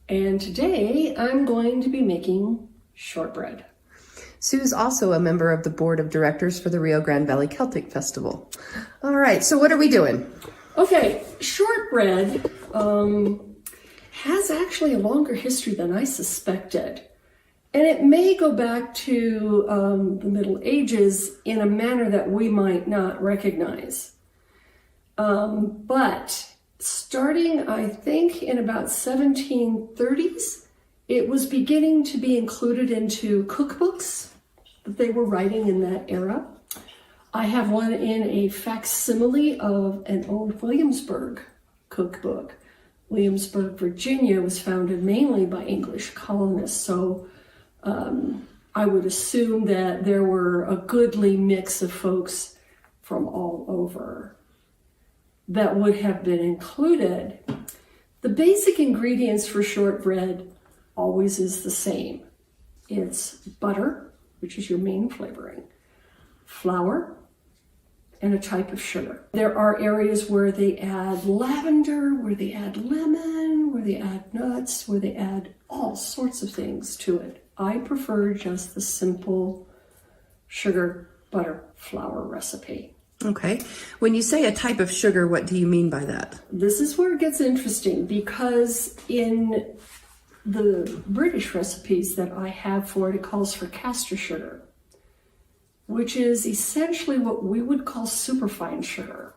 And today I'm going to be making shortbread.
Sue's also a member of the board of directors for the Rio Grande Valley Celtic Festival. All right, so what are we doing?
Okay, shortbread has actually a longer history than I suspected. And it may go back to the Middle Ages in a manner that we might not recognize. But starting, I think, in about 1730s, it was beginning to be included into cookbooks that they were writing in that era. I have one in a facsimile of an old Williamsburg cookbook. Williamsburg, Virginia was founded mainly by English colonists, so I would assume that there were a goodly mix of folks from all over that would have been included. The basic ingredients for shortbread always is the same. It's butter, which is your main flavoring, flour, and a type of sugar. There are areas where they add lavender, where they add lemon, where they add nuts, where they add all sorts of things to it. I prefer just the simple sugar, butter, flour recipe.
Okay. When you say a type of sugar, what do you mean by that?
This is where it gets interesting, because in the British recipes that I have for it, it calls for castor sugar, which is essentially what we would call superfine sugar.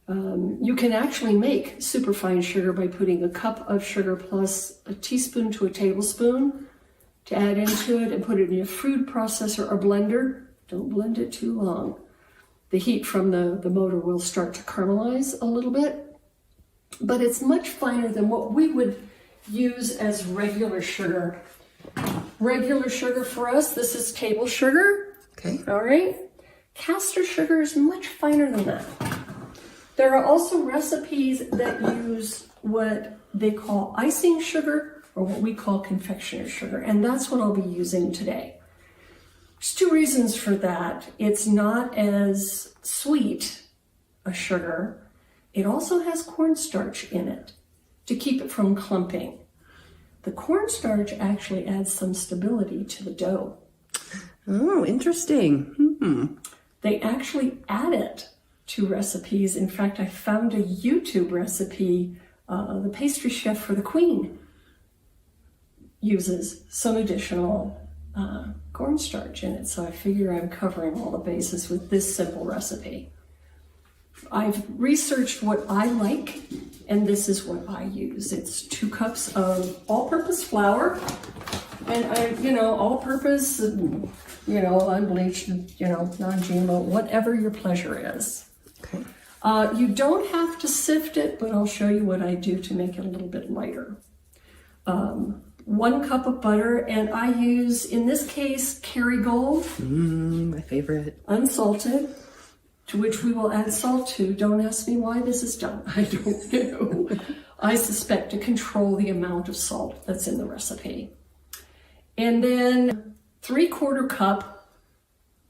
You can actually make superfine sugar by putting a cup of sugar plus a teaspoon to a tablespoon to add into it and put it in a food processor or blender. Don't blend it too long. The heat from the motor will start to caramelize a little bit, but it's much finer than what we would use as regular sugar. Regular sugar for us, this is table sugar.
Okay.
All right. Castor sugar is much finer than that. There are also recipes that use what they call icing sugar, or what we call confectioner's sugar, and that's what I'll be using today. There's two reasons for that. It's not as sweet a sugar. It also has cornstarch in it to keep it from clumping. The cornstarch actually adds some stability to the dough.
Oh, interesting.
They actually add it to recipes. In fact, I found a YouTube recipe, the pastry chef for the Queen uses some additional cornstarch in it, so I figure I'm covering all the bases with this simple recipe. I've researched what I like, and this is what I use. It's 2 cups of all-purpose flour, and all-purpose, unbleached, non-GMO, whatever your pleasure is.
Okay.
You don't have to sift it, but I'll show you what I do to make it a little bit lighter. 1 cup of butter, and I use, in this case, Kerrygold.
My favorite.
Unsalted, to which we will add salt to. Don't ask me why this is done. I don't know. I suspect to control the amount of salt that's in the recipe. And then 3/4 cup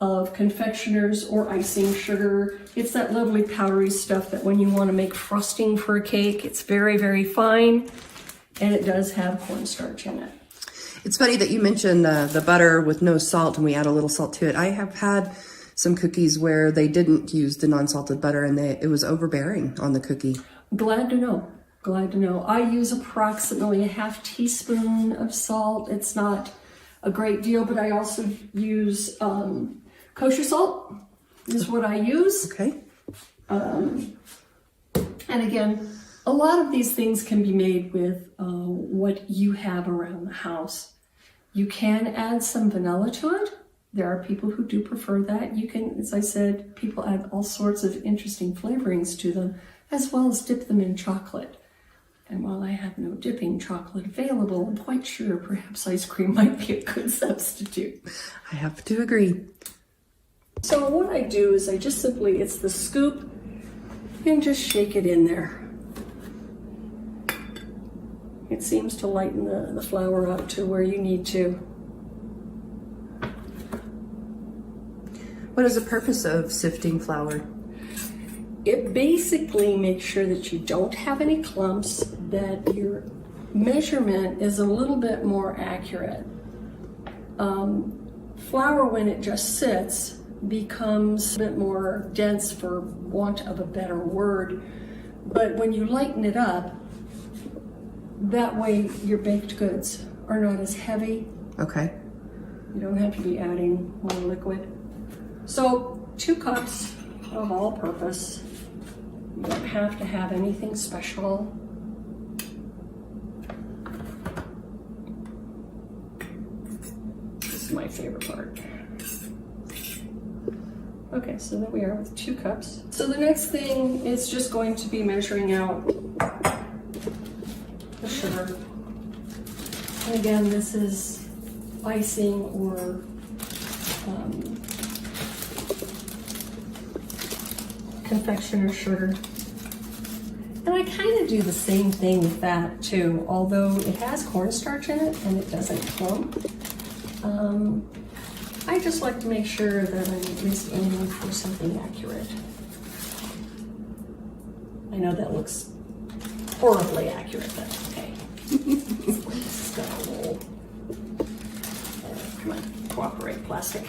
of confectioner's or icing sugar. It's that lovely powdery stuff that when you want to make frosting for a cake, it's very, very fine. And it does have cornstarch in it.
It's funny that you mentioned the butter with no salt and we add a little salt to it. I have had some cookies where they didn't use the non-salted butter and it was overbearing on the cookie.
Glad to know. Glad to know. I use approximately a 1/2 teaspoon of salt. It's not a great deal, but I also use kosher salt is what I use.
Okay.
And again, a lot of these things can be made with what you have around the house. You can add some vanilla to it. There are people who do prefer that. You can, as I said, people add all sorts of interesting flavorings to them, as well as dip them in chocolate. And while I have no dipping chocolate available, I'm quite sure perhaps ice cream might be a good substitute.
I have to agree.
So what I do is I just simply, it's the scoop, and just shake it in there. It seems to lighten the flour up to where you need to.
What is the purpose of sifting flour?
It basically makes sure that you don't have any clumps, that your measurement is a little bit more accurate. Flour, when it just sits, becomes a bit more dense, for want of a better word. But when you lighten it up, that way your baked goods are not as heavy.
Okay.
You don't have to be adding more liquid. So 2 cups of all-purpose. You don't have to have anything special. This is my favorite part. Okay, so there we are with 2 cups. So the next thing is just going to be measuring out the sugar. And again, this is icing or confectioner sugar. And I kind of do the same thing with that too, although it has cornstarch in it and it doesn't clump. I just like to make sure that I'm at least aiming for something accurate. I know that looks horribly accurate, but okay. This is gonna roll. Come on, cooperate, plastic.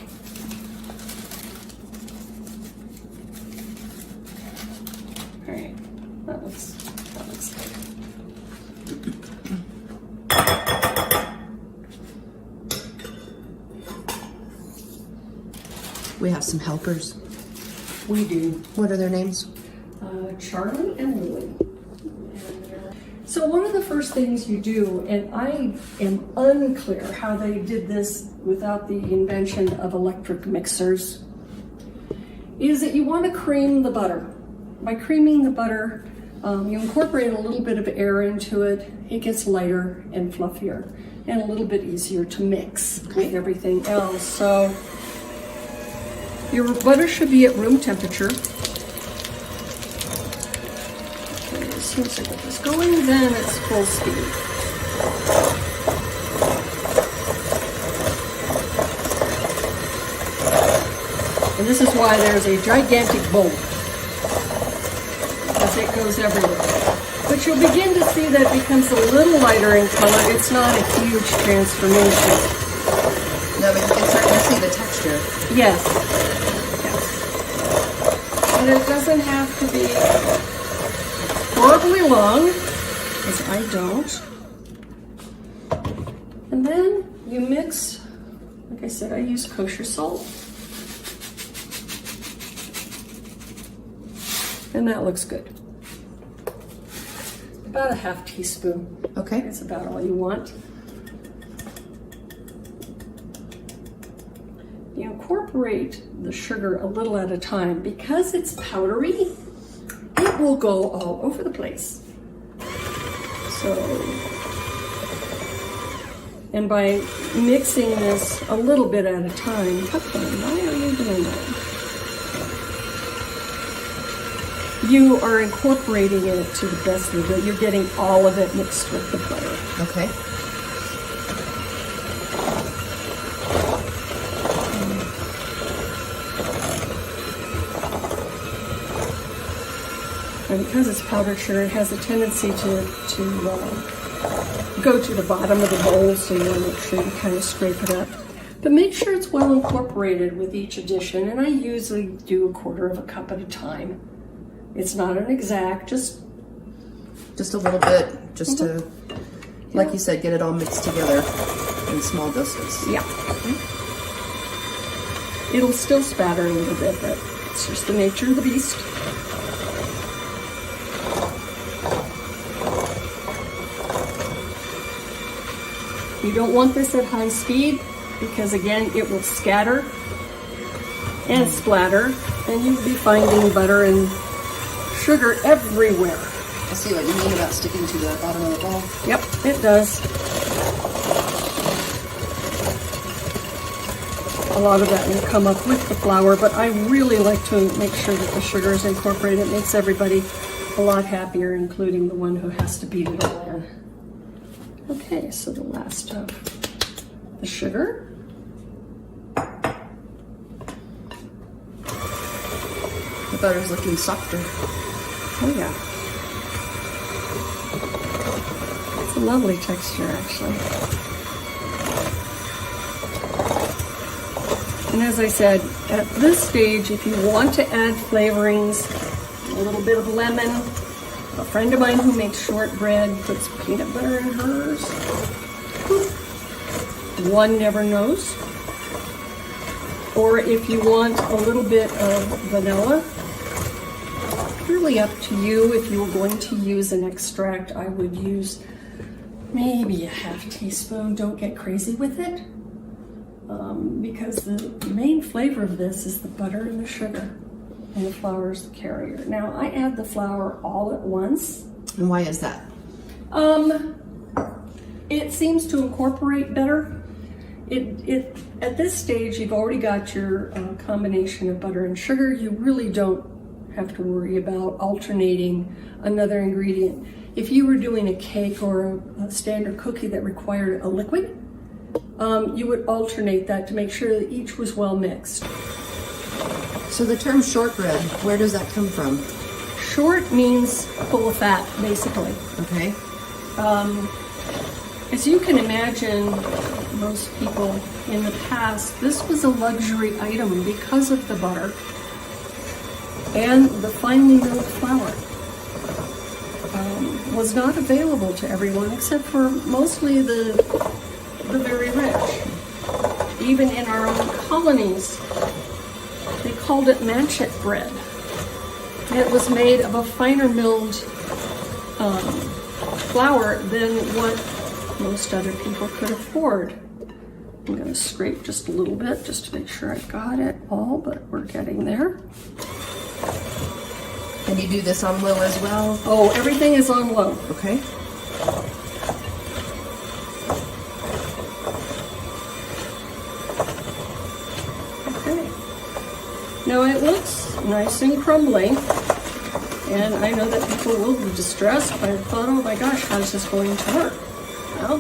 All right, that looks good.
We have some helpers.
We do.
What are their names?
Charlie and Lily. So one of the first things you do, and I am unclear how they did this without the invention of electric mixers, is that you want to cream the butter. By creaming the butter, you incorporate a little bit of air into it. It gets lighter and fluffier and a little bit easier to mix with everything else. So your butter should be at room temperature. Okay, as soon as I get this going, then it's full speed. And this is why there's a gigantic bowl, because it goes everywhere. But you'll begin to see that it becomes a little lighter in color. It's not a huge transformation.
No, but you can start to see the texture.
Yes. And it doesn't have to be horribly long, because I don't. And then you mix, like I said, I use kosher salt. And that looks good. About a half teaspoon.
Okay.
That's about all you want. You incorporate the sugar a little at a time. Because it's powdery, it will go all over the place. So, and by mixing this a little bit at a time, why are you doing that? You are incorporating it to the best of it. You're getting all of it mixed with the butter.
Okay.
And because it's powdered sugar, it has a tendency to go to the bottom of the bowl, so you want to make sure you kind of scrape it up. But make sure it's well incorporated with each addition, and I usually do 1/4 cup at a time. It's not an exact, just
a little bit, just to, like you said, get it all mixed together in small doses.
yeah. It'll still spatter a little bit, but it's just the nature of the beast. You don't want this at high speed because, again, it will scatter and splatter, and you'll be finding butter and sugar everywhere.
I see what you mean about sticking to the bottom of the bowl.
Yep, it does. A lot of that will come up with the flour, but I really like to make sure that the sugar is incorporated. It makes everybody a lot happier, including the one who has to beat it all in. Okay, so the last of the sugar.
The butter's looking softer.
Oh yeah. It's a lovely texture, actually. And as I said, at this stage, if you want to add flavorings, a little bit of lemon, a friend of mine who makes shortbread puts peanut butter in hers. One never knows. Or if you want a little bit of vanilla, really up to you. If you were going to use an extract, I would use maybe a half teaspoon. Don't get crazy with it. because the main flavor of this is the butter and the sugar, and the flour is the carrier. Now, I add the flour all at once.
And why is that?
It seems to incorporate better. At this stage, you've already got your combination of butter and sugar. You really don't have to worry about alternating another ingredient. If you were doing a cake or a standard cookie that required a liquid, you would alternate that to make sure that each was well mixed.
So the term shortbread, where does that come from?
Short means full of fat, basically.
Okay.
As you can imagine, most people in the past, this was a luxury item because of the butter and the finely milled flour. Was not available to everyone except for mostly the very rich. Even in our own colonies, they called it manchet bread. It was made of a finer milled flour than what most other people could afford. I'm going to scrape just a little bit just to make sure I got it all, but we're getting there.
And you do this on low as well?
Oh, everything is on low.
Okay.
Okay. Now it looks nice and crumbly, and I know that people will be distressed by the thought, oh my gosh, how's this going to work? Well,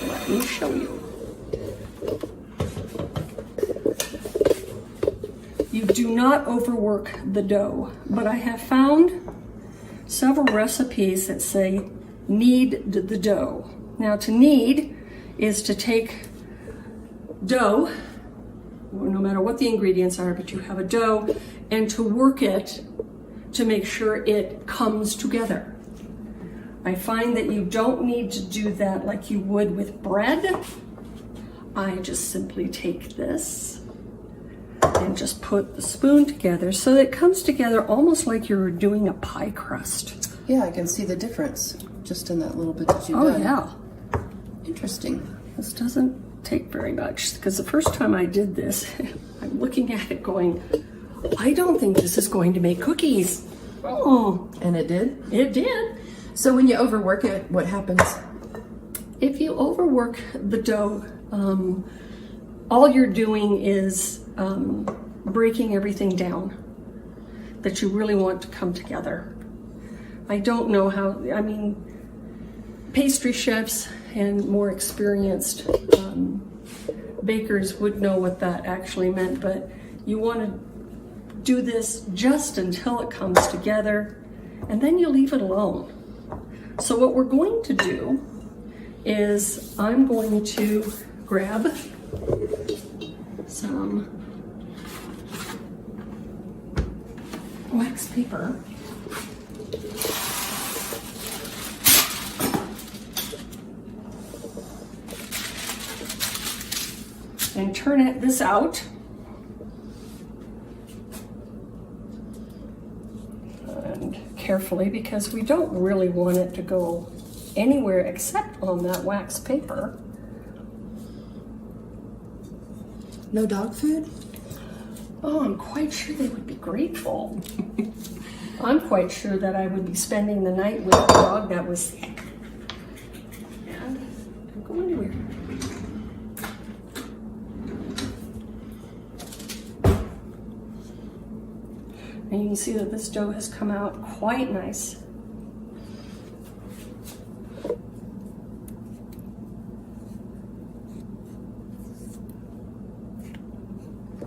let me show you. You do not overwork the dough, but I have found several recipes that say knead the dough. Now, to knead is to take dough, no matter what the ingredients are, but you have a dough, and to work it to make sure it comes together. I find that you don't need to do that like you would with bread. I just simply take this and just put the spoon together so that it comes together almost like you're doing a pie crust.
Yeah, I can see the difference just in that little bit that you've done.
Oh yeah.
Interesting.
This doesn't take very much, because the first time I did this, I'm looking at it going, I don't think this is going to make cookies. Oh.
And it did?
It did.
So when you overwork it, what happens?
If you overwork the dough, all you're doing is breaking everything down that you really want to come together. I don't know how, I mean, pastry chefs and more experienced bakers would know what that actually meant, but you want to do this just until it comes together, and then you leave it alone. So what we're going to do is I'm going to grab some wax paper and turn this out. And carefully, because we don't really want it to go anywhere except on that wax paper.
No dog food?
Oh, I'm quite sure they would be grateful. I'm quite sure that I would be spending the night with a dog that was sick. And don't go anywhere. And you can see that this dough has come out quite nice.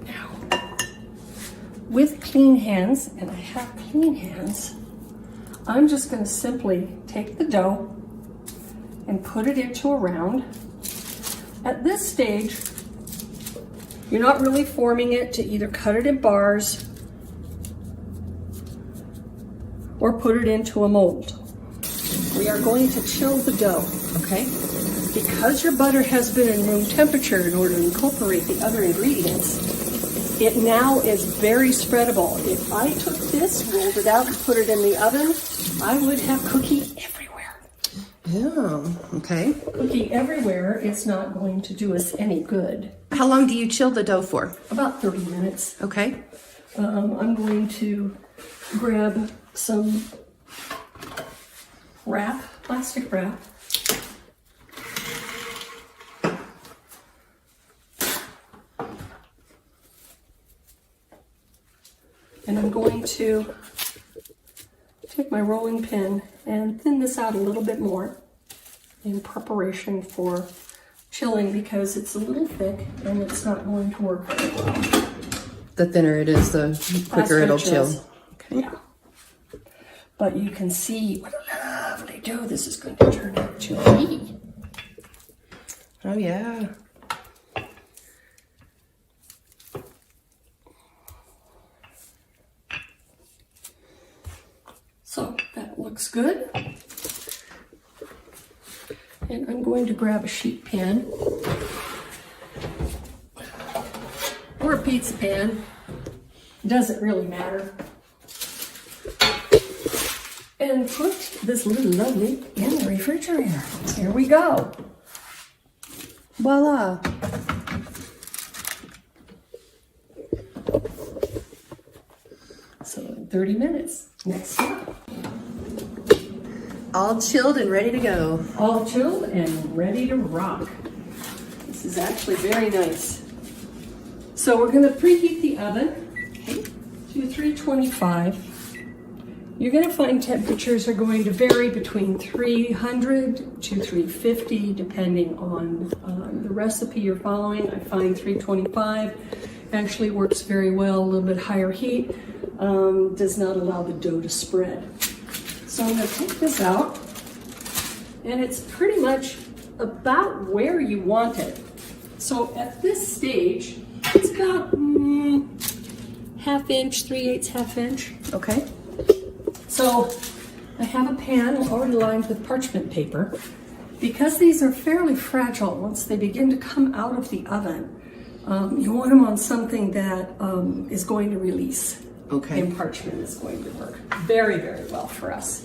Now, with clean hands, and I have clean hands, I'm just going to simply take the dough and put it into a round. At this stage, you're not really forming it to either cut it in bars or put it into a mold. We are going to chill the dough.
Okay.
Because your butter has been in room temperature in order to incorporate the other ingredients, it now is very spreadable. If I took this, rolled it out, and put it in the oven, I would have cookie everywhere.
Yeah, okay.
Cooking everywhere is not going to do us any good.
How long do you chill the dough for?
About 30 minutes.
Okay.
I'm going to grab some wrap, plastic wrap. And I'm going to take my rolling pin and thin this out a little bit more in preparation for chilling, because it's a little thick and it's not going to work very well.
The thinner it is, the quicker it'll chill. Okay.
Yeah. But you can see what a lovely dough this is going to turn out to be.
Oh yeah.
So that looks good. And I'm going to grab a sheet pan or a pizza pan. Doesn't really matter. And put this little lovely in the refrigerator. Here we go.
Voila.
So in 30 minutes, next step.
All chilled and ready to go.
All chilled and ready to rock. This is actually very nice. So we're going to preheat the oven to 325. You're going to find temperatures are going to vary between 300 to 350 depending on the recipe you're following. I find 325 actually works very well. A little bit higher heat does not allow the dough to spread. So I'm going to take this out, and it's pretty much about where you want it. So at this stage, it's about ½ inch, 3/8 ½ inch.
Okay.
So I have a pan already lined with parchment paper. Because these are fairly fragile, once they begin to come out of the oven, you want them on something that is going to release.
Okay.
And parchment is going to work very, very well for us.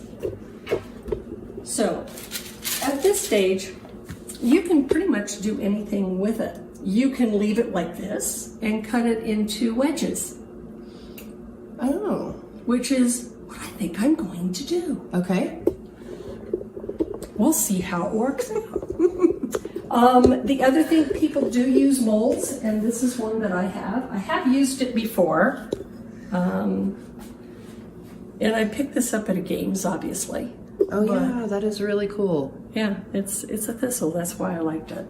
So at this stage, you can pretty much do anything with it. You can leave it like this and cut it into wedges.
Oh.
Which is what I think I'm going to do.
Okay.
We'll see how it works out. The other thing, people do use molds, and this is one that I have. I have used it before. And I picked this up at a Games, obviously.
Oh yeah, that is really cool.
Yeah, it's a thistle, that's why I liked it.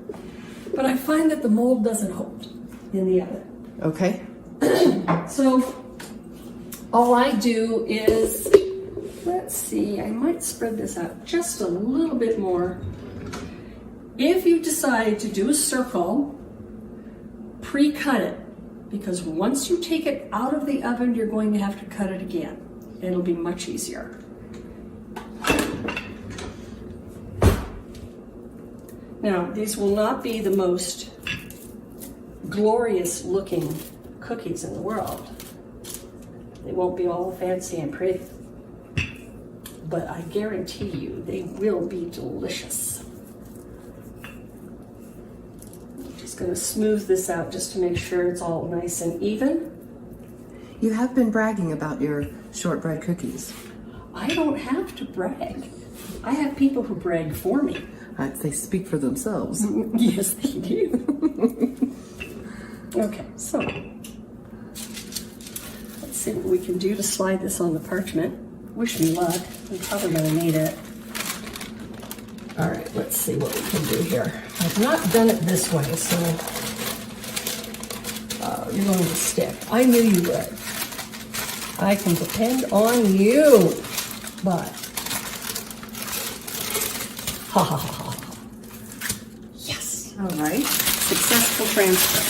But I find that the mold doesn't hold in the oven.
Okay.
So all I do is, let's see, I might spread this out just a little bit more. If you decide to do a circle, pre-cut it, because once you take it out of the oven, you're going to have to cut it again. It'll be much easier. Now, these will not be the most glorious looking cookies in the world. They won't be all fancy and pretty. But I guarantee you they will be delicious. I'm just going to smooth this out just to make sure it's all nice and even.
You have been bragging about your shortbread cookies.
I don't have to brag. I have people who brag for me.
They speak for themselves.
Yes, they do. Okay, so let's see what we can do to slide this on the parchment. Wish me luck. I'm probably going to need it. All right, let's see what we can do here. I've not done it this way, so you're going to stick. I knew you would. I can depend on you, but ha ha ha ha. Yes.
All right.
Successful transfer.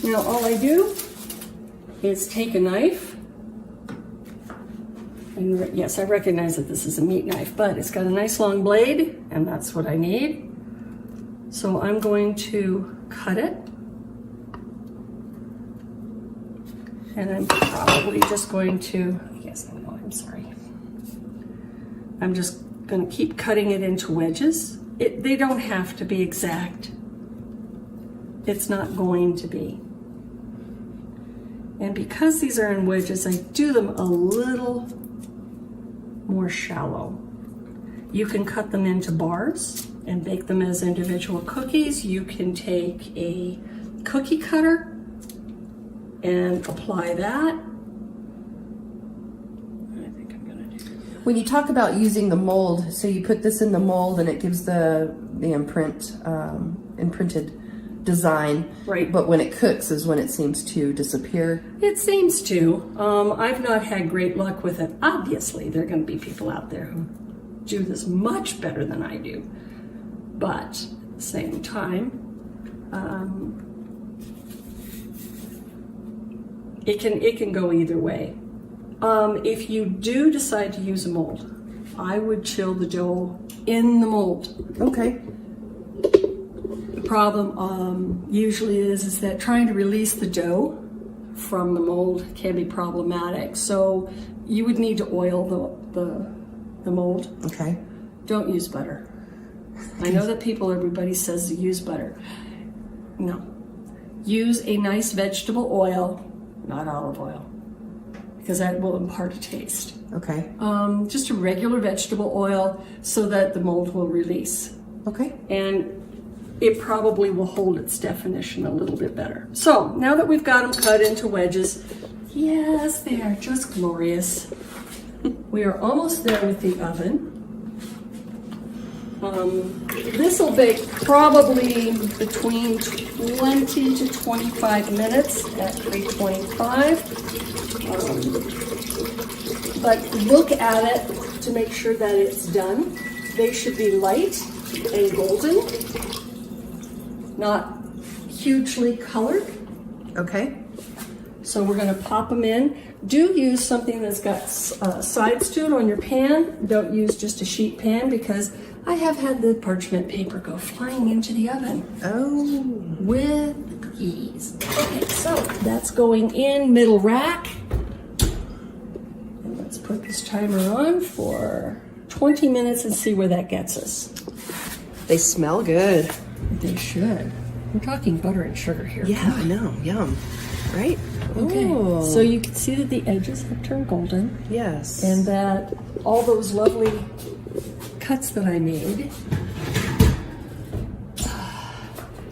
Now all I do is take a knife, and yes, I recognize that this is a meat knife, but it's got a nice long blade, and that's what I need. So I'm going to cut it, and I'm probably just going to, yes, I know, I'm sorry. I'm just going to keep cutting it into wedges. They don't have to be exact. It's not going to be. And because these are in wedges, I do them a little more shallow. You can cut them into bars and bake them as individual cookies. You can take a cookie cutter and apply that. I think I'm gonna do.
When you talk about using the mold, so you put this in the mold and it gives the imprinted design.
Right.
But when it cooks is when it seems to disappear.
It seems to. I've not had great luck with it. Obviously, there are going to be people out there who do this much better than I do. But at the same time, it can go either way. If you do decide to use a mold, I would chill the dough in the mold.
Okay.
The problem usually is that trying to release the dough from the mold can be problematic. So you would need to oil the mold.
Okay.
Don't use butter. I know that everybody says to use butter. No. Use a nice vegetable oil, not olive oil, because that will impart a taste.
Okay.
Just a regular vegetable oil so that the mold will release.
Okay.
And it probably will hold its definition a little bit better. So now that we've got them cut into wedges, yes, they are just glorious. We are almost there with the oven. This will bake probably between 20 to 25 minutes at 325. But look at it to make sure that it's done. They should be light and golden, not hugely colored.
Okay.
So we're going to pop them in. Do use something that's got sides to it on your pan. Don't use just a sheet pan because I have had the parchment paper go flying into the oven.
Oh.
With the cookies. Okay, so that's going in middle rack. And let's put this timer on for 20 minutes and see where that gets us.
They smell good.
They should. We're talking butter and sugar here.
Yeah, I know. Yum. Right?
Okay.
Ooh.
So you can see that the edges have turned golden.
Yes.
And that all those lovely cuts that I made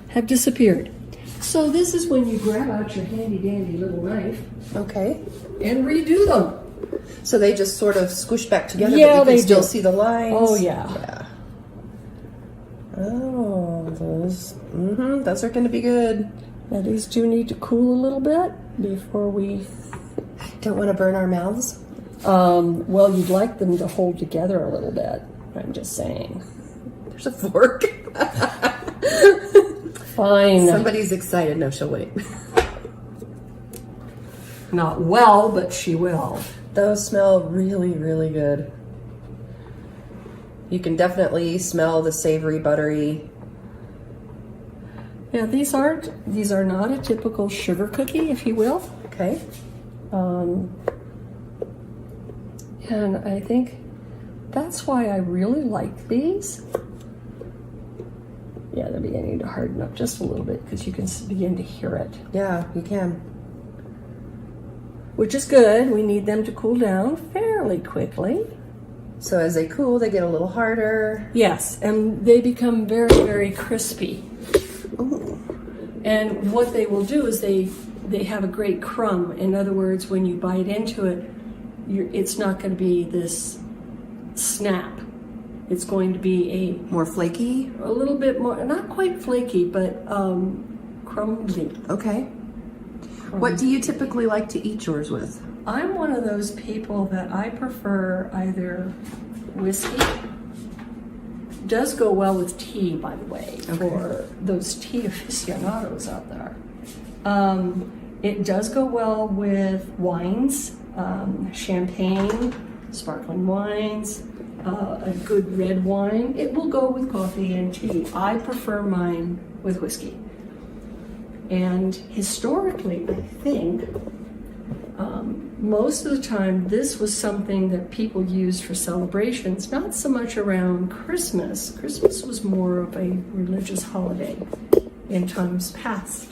have disappeared. So this is when you grab out your handy dandy little knife
Okay.
and redo them.
So they just sort of squish back together,
Yeah,
but you
they
can still
do.
see the lines.
Oh yeah.
Yeah. Oh, those are going to be good.
Now these do need to cool a little bit before we.
Don't want to burn our mouths.
Well, you'd like them to hold together a little bit. I'm just saying.
There's a fork.
Fine.
Somebody's excited. No, she'll wait.
Not well, but she will.
Those smell really, really good. You can definitely smell the savory, buttery.
Yeah, these are not a typical sugar cookie, if you will.
Okay.
And I think that's why I really like these. Yeah, they're beginning to harden up just a little bit because you can begin to hear it.
Yeah, you can.
Which is good. We need them to cool down fairly quickly.
So as they cool, they get a little harder.
Yes, and they become very, very crispy.
Ooh.
And what they will do is they have a great crumb. In other words, when you bite into it, it's not going to be this snap. It's going to be
More flaky?
a little bit more, not quite flaky, but crumbly.
Okay. What do you typically like to eat yours with?
I'm one of those people that I prefer either whiskey. Does go well with tea, by the way, for those tea aficionados out there. It does go well with wines, champagne, sparkling wines, a good red wine. It will go with coffee and tea. I prefer mine with whiskey. And historically, I think most of the time this was something that people used for celebrations, not so much around Christmas. Christmas was more of a religious holiday in times past.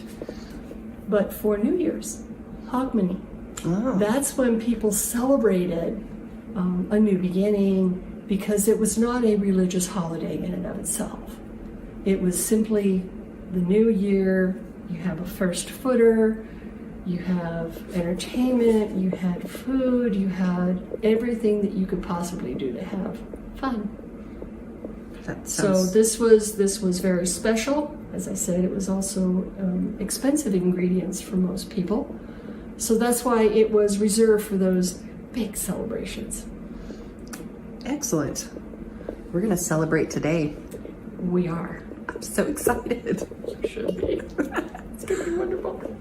But for New Year's, Hogmanay, that's when people celebrated a new beginning, because it was not a religious holiday in and of itself. It was simply the new year. You have a first footer, you have entertainment, you had food, you had everything that you could possibly do to have fun. So this was very special. As I said, it was also expensive ingredients for most people. So that's why it was reserved for those big celebrations.
Excellent. We're going to celebrate today.
We are.
I'm so excited.
Should be. It's going to be wonderful.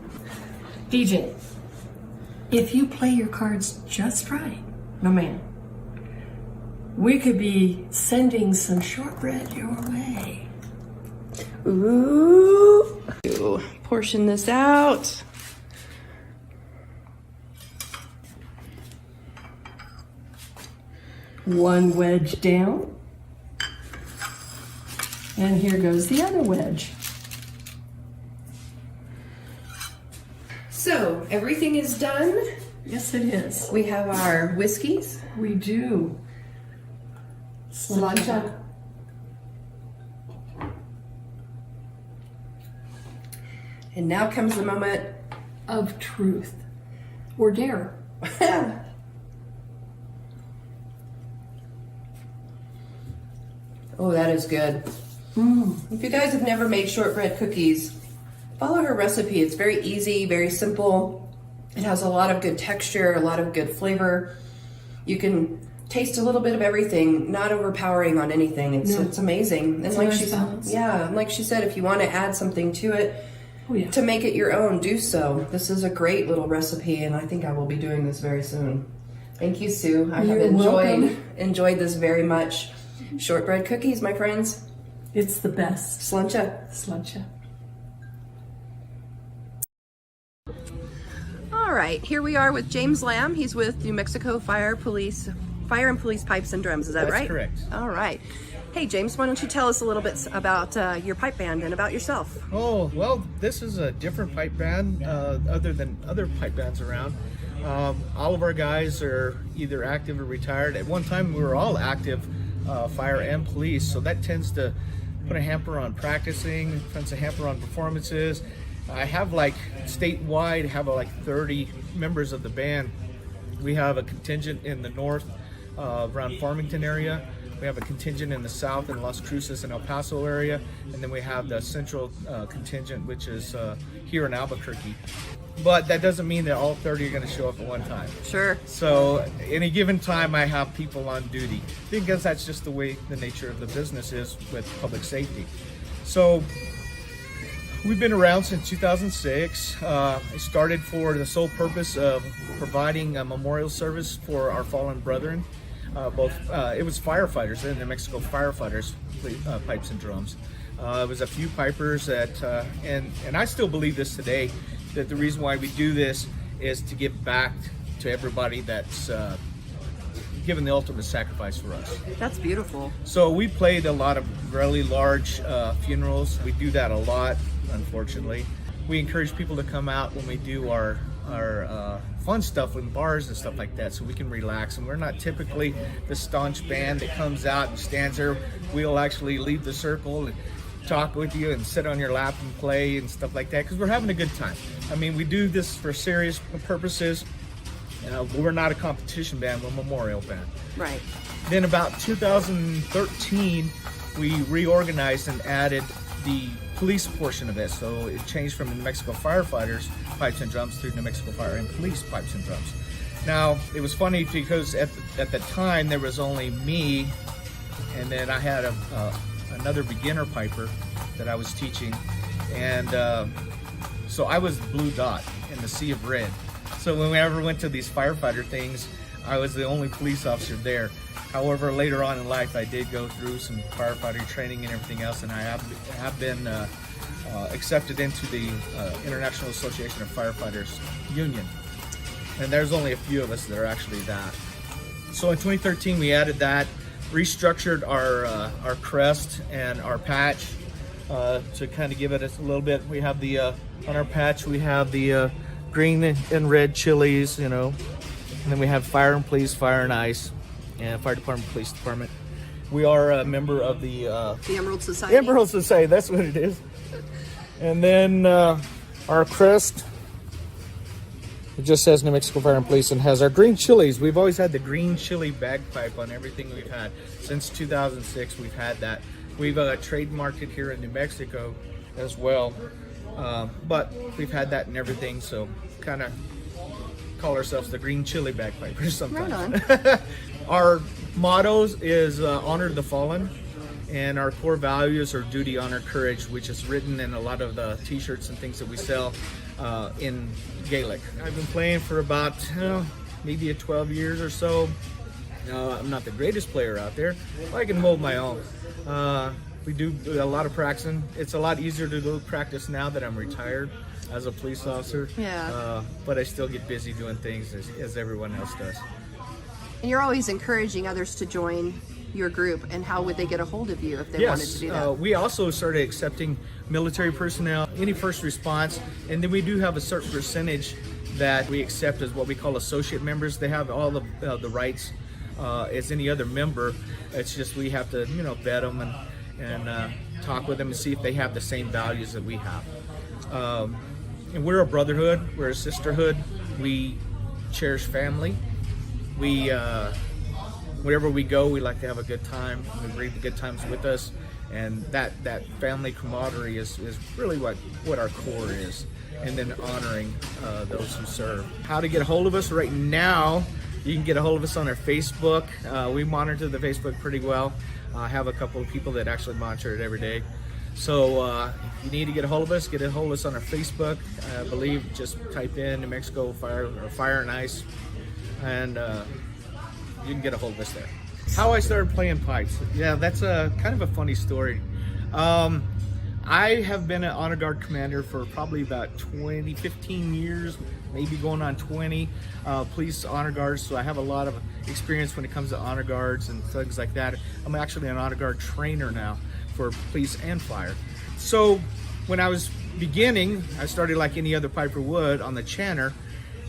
DJ, if you play your cards just right, my man, we could be sending some shortbread your way.
Ooh. Portion this out.
One wedge down. And here goes the other wedge.
So, everything is done.
Yes, it is.
We have our whiskeys.
We do.
Sláinte. And now comes the moment
Of truth. Or dare.
Oh, that is good. If you guys have never made shortbread cookies, follow her recipe. It's very easy, very simple. It has a lot of good texture, a lot of good flavor. You can taste a little bit of everything, not overpowering on anything. It's amazing. And
It's
like
nice
she
balance.
and like she said, if you want to add something to it
Oh, yeah.
to make it your own, do so. This is a great little recipe, and I think I will be doing this very soon. Thank you, Sue. I have
You're welcome.
enjoyed this very much. Shortbread cookies, my friends.
It's the best.
Sláinte.
Sláinte.
All right, here we are with James Lamb. He's with New Mexico Fire and Police Pipes and Drums. Is that right?
That's correct.
All right. Hey, James, why don't you tell us a little bit about your pipe band and about yourself?
Oh, well, this is a different pipe band other than other pipe bands around. All of our guys are either active or retired. At one time, we were all active, fire and police, so that tends to put a hamper on practicing, puts a hamper on performances. I have statewide, like 30 members of the band. We have a contingent in the north around Farmington area. We have a contingent in the south in Las Cruces and El Paso area. And then we have the central contingent, which is here in Albuquerque. But that doesn't mean that all 30 are going to show up at one time.
Sure.
So any given time I have people on duty, because that's just the way the nature of the business is with public safety. So we've been around since 2006. It started for the sole purpose of providing a memorial service for our fallen brethren. It was firefighters, the New Mexico firefighters, pipes and drums. It was a few pipers that, and I still believe this today, that the reason why we do this is to give back to everybody that's given the ultimate sacrifice for us.
That's beautiful.
So we played a lot of really large funerals. We do that a lot, unfortunately. We encourage people to come out when we do our fun stuff in bars and stuff like that, so we can relax. And we're not typically the staunch band that comes out and stands there. We'll actually leave the circle and talk with you and sit on your lap and play and stuff like that, because we're having a good time. I mean, we do this for serious purposes. We're not a competition band, we're a memorial band.
Right.
Then about 2013, we reorganized and added the police portion of it. So it changed from New Mexico Firefighters Pipes and Drums to New Mexico Fire and Police Pipes and Drums. Now, it was funny because at the time there was only me, and then I had another beginner piper that I was teaching, and so I was the blue dot in the sea of red. So when we ever went to these firefighter things, I was the only police officer there. However, later on in life, I did go through some firefighter training and everything else, and I have been accepted into the International Association of Firefighters Union. and there's only a few of us that are actually that. So in 2013 we added that, restructured our crest and our patch to kind of give it a little bit. We have the on our patch we have the green and red chilies, you know, and then we have fire and police, fire and ice, and fire department, police department. We are a member of the
Emerald Society.
Emerald Society, that's what it is. And then our crest, it just says New Mexico Fire and Police, and has our green chilies. We've always had the green chili bagpipe on everything we've had. Since 2006, we've had that. We've trademarked it here in New Mexico as well. But we've had that in everything, so kind of call ourselves the green chili bagpipers sometimes.
Right on.
Our mottos is honor the fallen, and our core values are duty, honor, courage, which is written in a lot of the t-shirts and things that we sell in Gaelic. I've been playing for about maybe 12 years or so. I'm not the greatest player out there, but I can hold my own. We do a lot of practicing. It's a lot easier to do practice now that I'm retired as a police officer.
Yeah.
But I still get busy doing things as everyone else does.
And you're always encouraging others to join your group, and how would they get a hold of you if they wanted to do that?
We also started accepting military personnel, any first response, and then we do have a certain percentage that we accept as what we call associate members. They have all the rights as any other member. It's just we have to, vet them and talk with them and see if they have the same values that we have. And we're a brotherhood, we're a sisterhood. We cherish family. We wherever we go, we like to have a good time. We bring the good times with us, and that family camaraderie is really what our core is. And then honoring those who serve. How to get a hold of us right now? You can get a hold of us on our Facebook. We monitor the Facebook pretty well. I have a couple of people that actually monitor it every day. So if you need to get a hold of us, get a hold of us on our Facebook. I believe just type in New Mexico Fire or Fire and Ice, and you can get a hold of us there. How I started playing pipes. Yeah, that's kind of a funny story. I have been an honor guard commander for probably about 15 years, maybe going on 20, police honor guards. So I have a lot of experience when it comes to honor guards and things like that. I'm actually an honor guard trainer now for police and fire. So when I was beginning, I started like any other piper would on the chanter,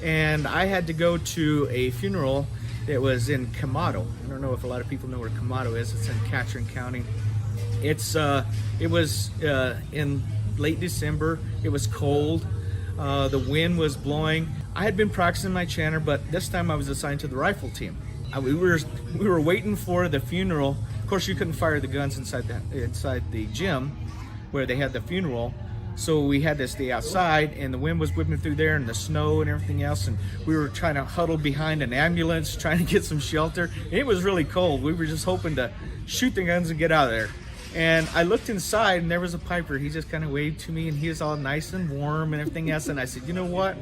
and I had to go to a funeral that was in Camado. I don't know if a lot of people know where Camado is. It's in Catron County. It was in late December. It was cold. The wind was blowing. I had been practicing my chanter, but this time I was assigned to the rifle team. We were waiting for the funeral. Of course, you couldn't fire the guns inside the gym where they had the funeral. So we had to stay outside, and the wind was whipping through there, and the snow and everything else, and we were trying to huddle behind an ambulance, trying to get some shelter. It was really cold. We were just hoping to shoot the guns and get out of there. And I looked inside, and there was a piper. He just kind of waved to me, and he was all nice and warm and everything else. And I said, you know what?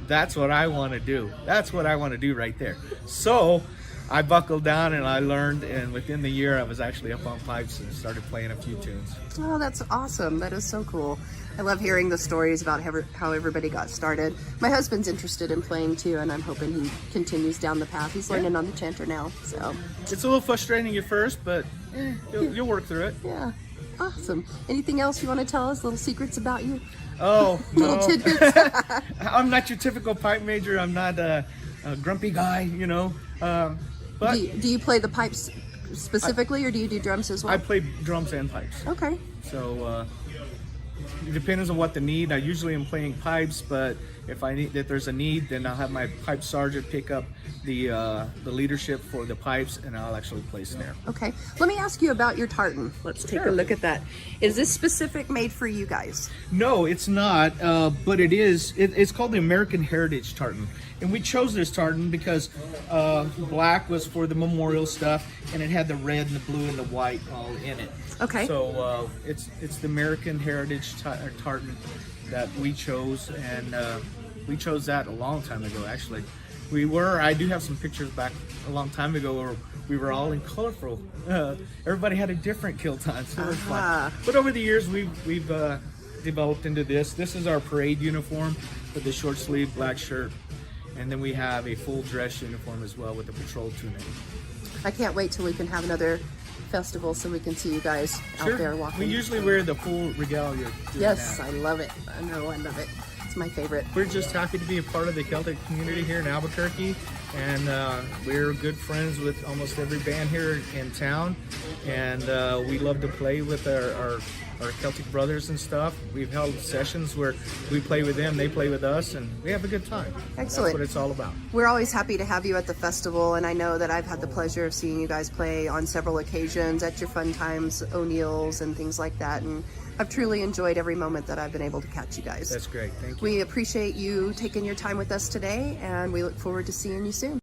That's what I want to do. That's what I want to do right there. So I buckled down and I learned, and within the year I was actually up on pipes and started playing a few tunes.
Oh, that's awesome. That is so cool. I love hearing the stories about how everybody got started. My husband's interested in playing too, and I'm hoping he continues down the path. He's learning on the chanter now, so.
It's a little frustrating at first, but you'll work through it.
Yeah, awesome. Anything else you want to tell us? Little secrets about you?
Oh,
Little
no.
tidbits?
I'm not your typical pipe major. I'm not a grumpy guy, But
Do you play the pipes specifically, or do you do drums as well?
I play drums and pipes.
Okay.
So it depends on what the need. I usually am playing pipes, but if there's a need, then I'll have my pipe sergeant pick up the leadership for the pipes, and I'll actually play snare.
Okay. Let me ask you about your tartan. Let's take a look at that. Is this specific made for you guys?
No, it's not, but it is. It's called the American Heritage Tartan. And we chose this tartan because black was for the memorial stuff, and it had the red and the blue and the white all in it.
Okay.
So it's the American Heritage tartan that we chose, and we chose that a long time ago, actually. I do have some pictures back a long time ago where we were all in colorful. Everybody had a different kill time, so it was fun. But over the years, we've developed into this. This is our parade uniform with the short sleeve black shirt. And then we have a full dress uniform as well with the patrol tunic.
I can't wait till we can have another festival so we can see you guys out there walking.
We usually wear the full regalia. doing
Yes,
that.
I love it. I know, I love it. It's my favorite.
We're just happy to be a part of the Celtic community here in Albuquerque, and we're good friends with almost every band here in town, and we love to play with our Celtic brothers and stuff. We've held sessions where we play with them, they play with us, and we have a good time.
Excellent.
That's what it's all about.
We're always happy to have you at the festival, and I know that I've had the pleasure of seeing you guys play on several occasions at your fun times, O'Neill's and things like that, and I've truly enjoyed every moment that I've been able to catch you guys.
That's great. Thank you.
We appreciate you taking your time with us today, and we look forward to seeing you soon.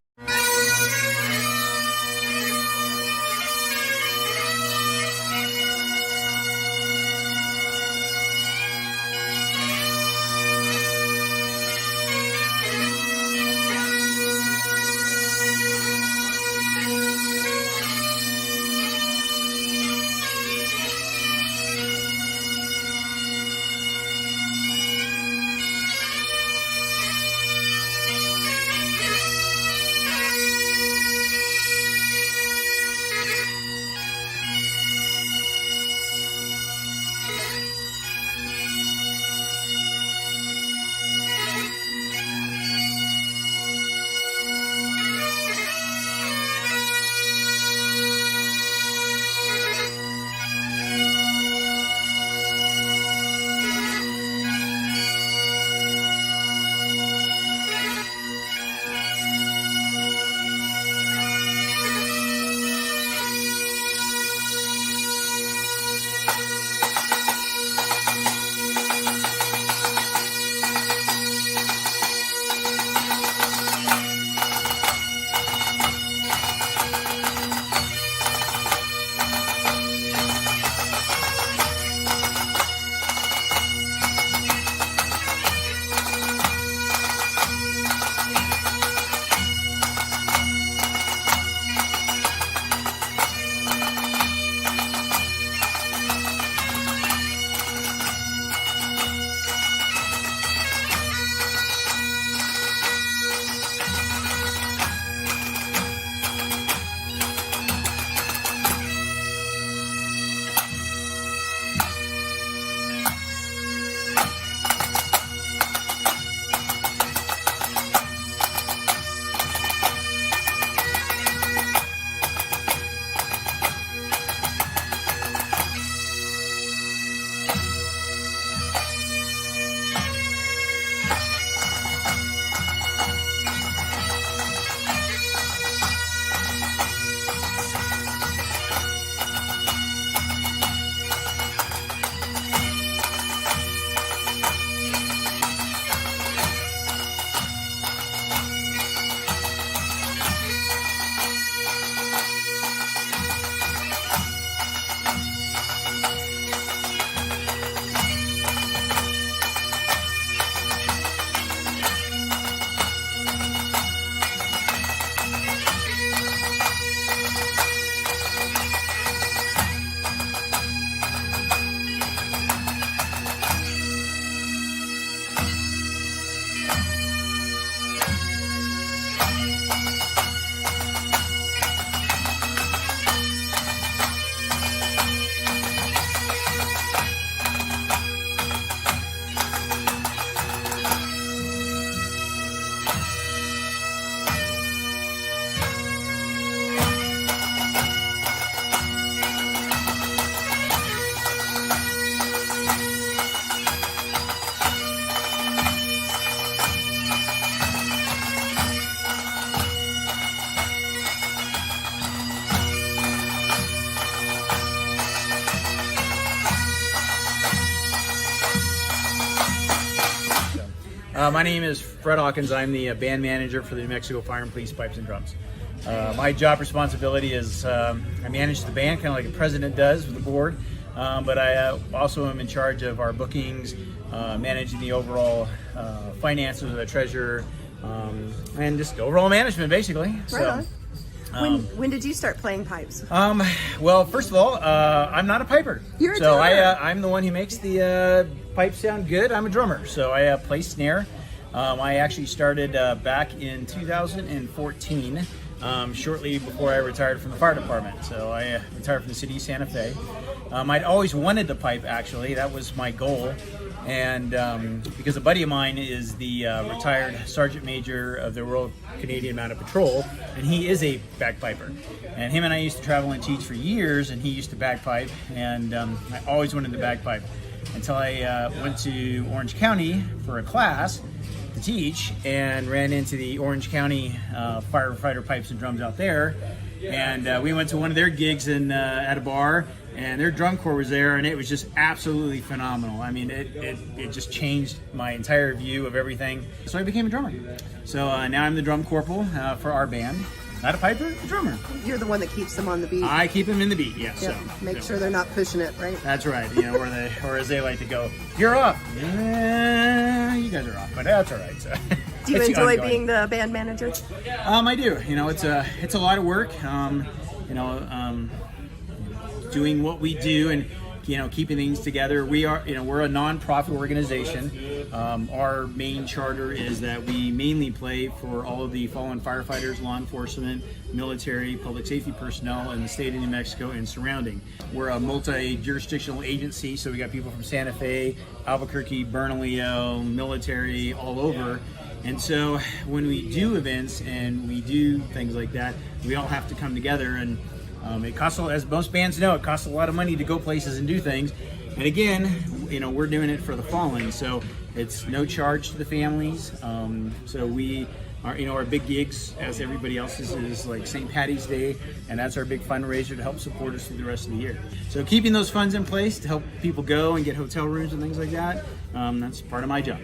My name is Fred Hawkins. I'm the band manager for the New Mexico Fire and Police Pipes and Drums. My job responsibility is I manage the band, kind of like the president does with the board, but I also am in charge of our bookings, managing the overall finances of the treasurer, and just overall management, basically.
Right on. When did you start playing pipes?
Well, first of all, I'm not a piper.
You're a
so
drummer.
I'm the one who makes the pipes sound good. I'm a drummer, so I play snare. I actually started back in 2014, shortly before I retired from the fire department. So I retired from the city of Santa Fe. I'd always wanted to pipe, actually. That was my goal. And because a buddy of mine is the retired Sergeant Major of the Royal Canadian Mounted Patrol, and he is a bagpiper. And him and I used to travel and teach for years, and he used to bagpipe, and I always wanted to bagpipe until I went to Orange County for a class to teach and ran into the Orange County firefighter pipes and drums out there. And we went to one of their gigs at a bar, and their drum corps was there, and it was just absolutely phenomenal. I mean, it just changed my entire view of everything. So I became a drummer. So now I'm the drum corporal for our band. Not a piper, a drummer.
You're the one that keeps them on the beat.
I keep them in the beat, yes.
Yep.
So,
Make sure they're not pushing it, right?
That's right. You know, or as they like to go, you're off. You guys are off, but that's all right. So.
Do you enjoy being the band manager?
I do. You know, it's a lot of work. Doing what we do and keeping things together. We're a non-profit organization. Our main charter is that we mainly play for all of the fallen firefighters, law enforcement, military, public safety personnel in the state of New Mexico and surrounding. We're a multi-jurisdictional agency, so we got people from Santa Fe, Albuquerque, Bernalillo, military, all over. And so when we do events and we do things like that, we all have to come together, and it costs, as most bands know, it costs a lot of money to go places and do things. And again, we're doing it for the fallen, so it's no charge to the families. So we are, our big gigs, as everybody else's, is like St. Patty's Day, and that's our big fundraiser to help support us through the rest of the year. So keeping those funds in place to help people go and get hotel rooms and things like that, that's part of my job.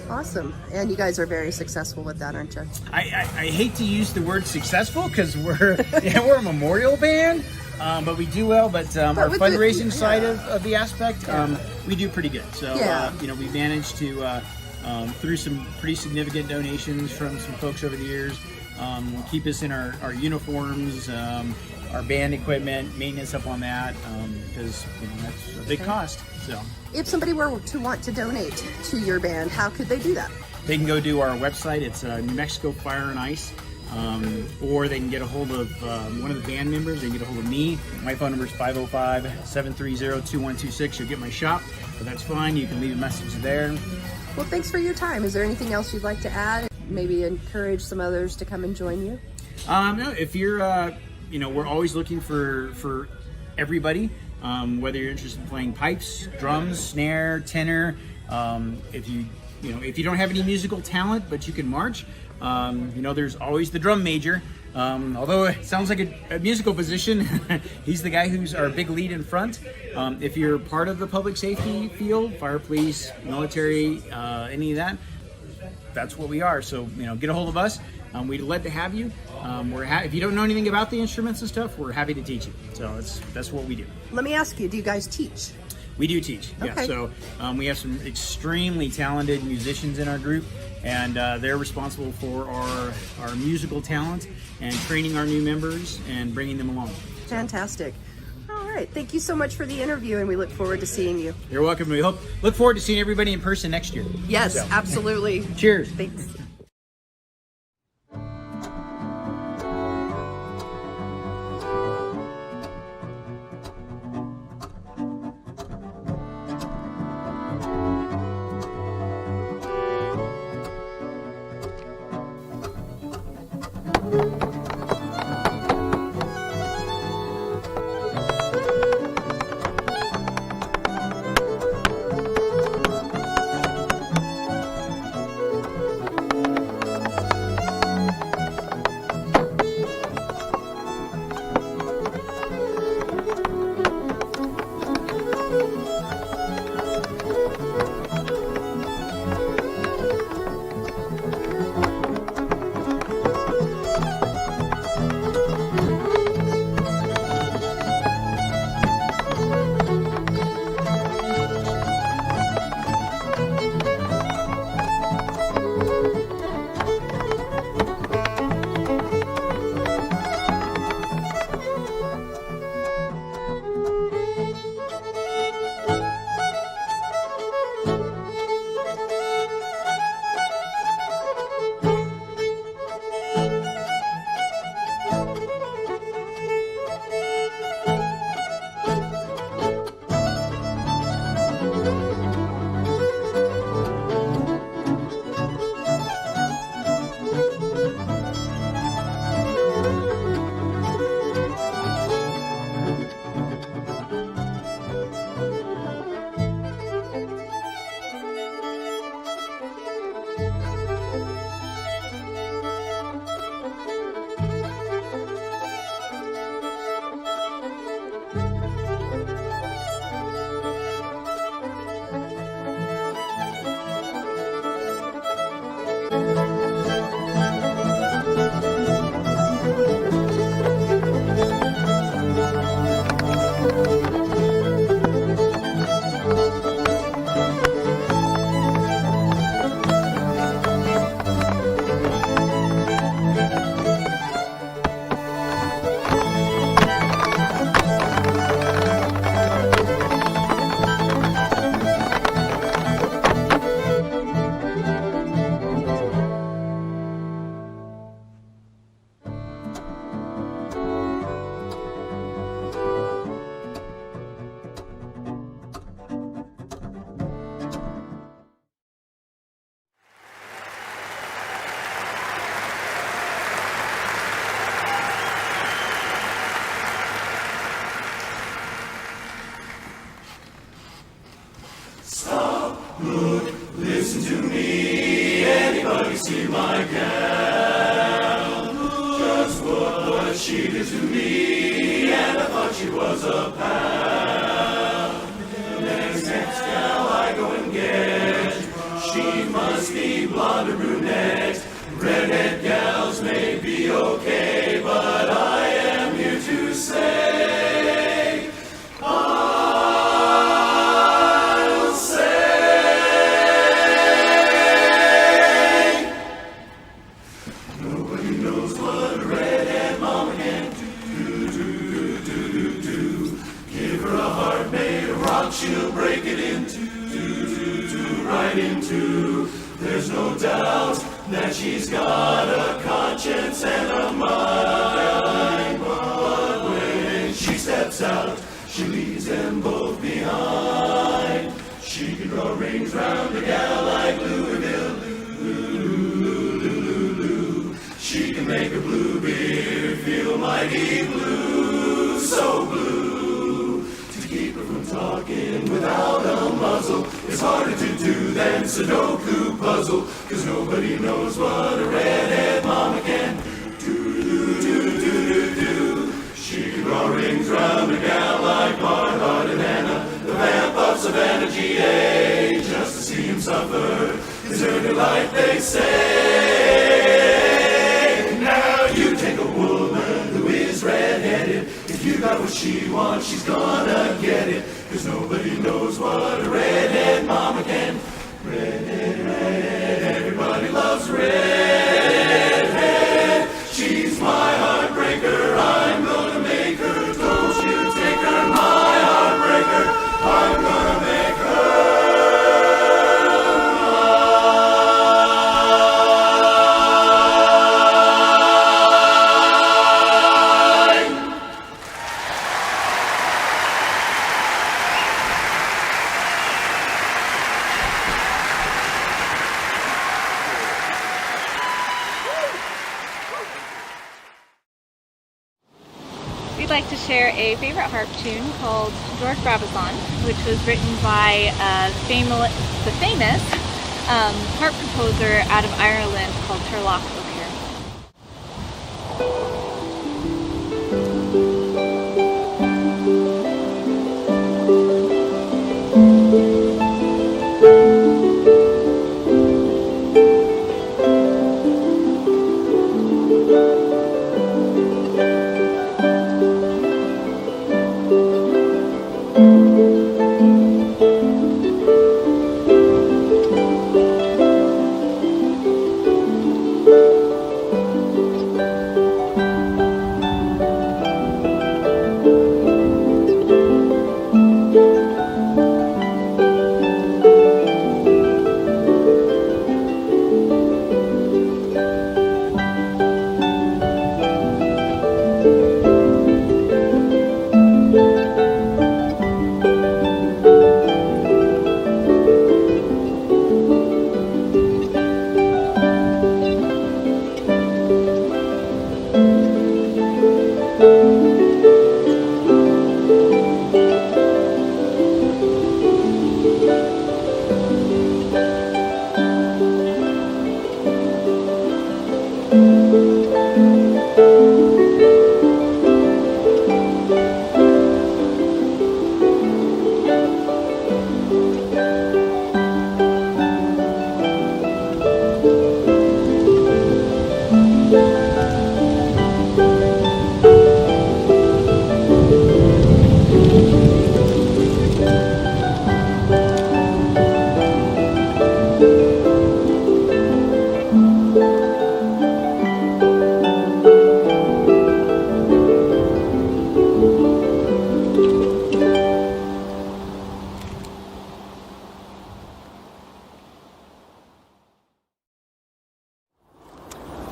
Awesome. And you guys are very successful with that, aren't you?
I hate to use the word successful because we're a memorial band, but we do well. But our fundraising side of the aspect, we do pretty good. So we managed to through some pretty significant donations from some folks over the years, keep us in our uniforms, our band equipment, maintenance up on that, because that's a big cost. So
if somebody were to want to donate to your band, how could they do that?
They can go to our website. It's New Mexico Fire and Ice, or they can get a hold of one of the band members. They can get a hold of me. My phone number is 505-730-2126. You'll get my shop, but that's fine. You can leave a message there.
Well, thanks for your time. Is there anything else you'd like to add? Maybe encourage some others to come and join you?
No, if you're, we're always looking for everybody. Whether you're interested in playing pipes, drums, snare, tenor, if you don't have any musical talent but you can march, there's always the drum major. Although it sounds like a musical position, he's the guy who's our big lead in front. If you're part of the public safety field, fire, police, military, any of that, that's what we are. So get a hold of us. We'd love to have you. If you don't know anything about the instruments and stuff, we're happy to teach you. So that's what we do.
Let me ask you, do you guys teach?
We do teach.
Okay.
Yeah. So we have some extremely talented musicians in our group, and they're responsible for our musical talent and training our new members and bringing them along.
Fantastic. All right. Thank you so much for the interview, and we look forward to seeing you.
You're welcome. We look forward to seeing everybody in person next year.
Yes, absolutely.
Cheers.
Thanks.
she was a pal. The next gal I go and get, she must be blonde or brunette. Redhead gals may be okay, but I am here to say, I'll say. Nobody knows what a redhead mama can do. Give her a heart made of rock, she'll break it into, right into. There's no doubt that she's got a conscience and a mind, but when she steps out, she leaves them both behind. She can draw rings round a gal like Louisville, she can make a blue beard feel mighty blue, so blue. To keep her from talking without a muzzle is harder to do than Sudoku puzzle, 'cause nobody knows what a redhead mama can do. She can draw rings round a gal like hard-hearted Anna, the vamp of Savannah, GA, just to see him suffer is her delight, they say. Now you take a woman who is red-headed, if you got what she wants, she's gonna get it, 'cause nobody knows what a redhead mama can. Redhead, everybody loves redhead. She's my heartbreaker, I'm gonna make her. Don't you take her, my heartbreaker, I'm gonna make her mine.
We'd like to share a favorite harp tune called George Brabazon, which was written by the famous harp composer out of Ireland called Turlough O'Keeffe.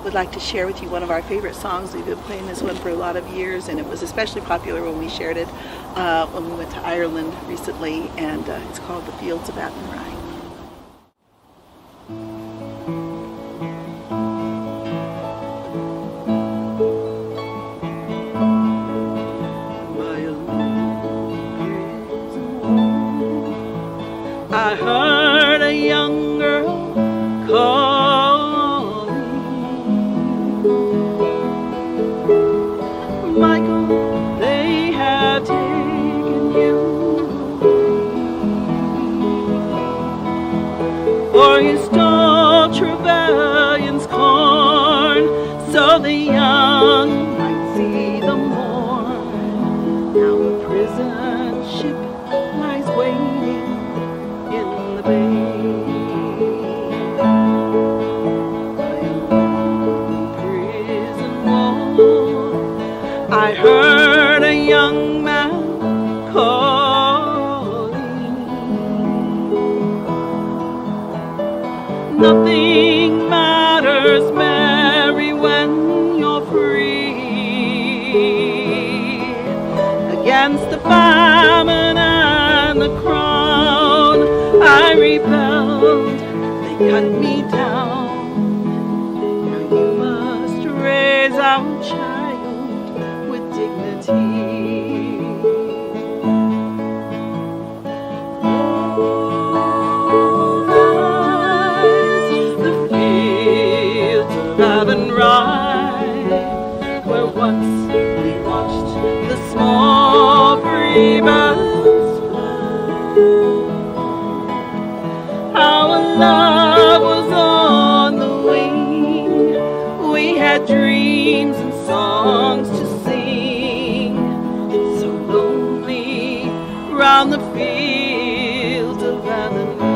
Would like to share with you one of our favorite songs. We've been playing this one for a lot of years, and it was especially popular when we shared it when we went to Ireland recently, and it's called The Fields of Athenry. I heard a young girl calling, Michael, they have I heard a young man calling. Nothing matters, Mary, when you're free. Against the famine and the crown, I rebelled, they cut me down. Now you must raise our child with dignity. The fields of Avon Rye, where once we watched the small free birds fly. Our love was on the wing, we had dreams and songs to sing. It's so lonely round the fields of Avon Rye.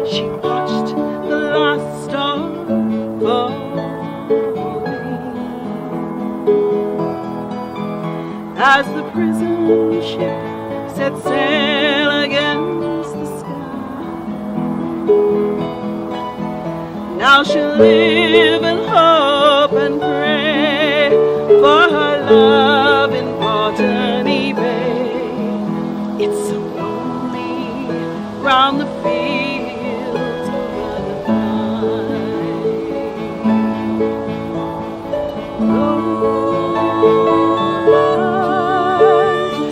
She watched the last star falling as the prison ship set sail against the sky. Now she'll live in hope and pray for her love in Botany Bay. It's so lonely round the fields of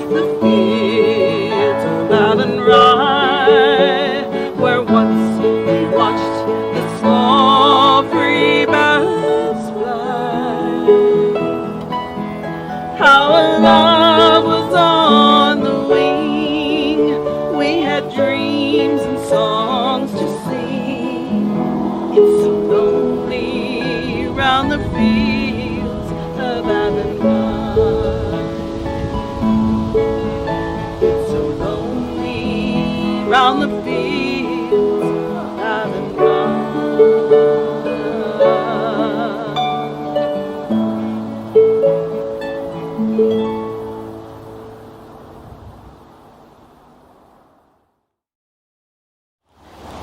the fields of Avon Rye, where once we watched the small free birds fly. Our love was on the wing, we had dreams and songs to sing. It's so lonely round the fields of Avon Rye. It's so lonely round the fields of Avon Rye.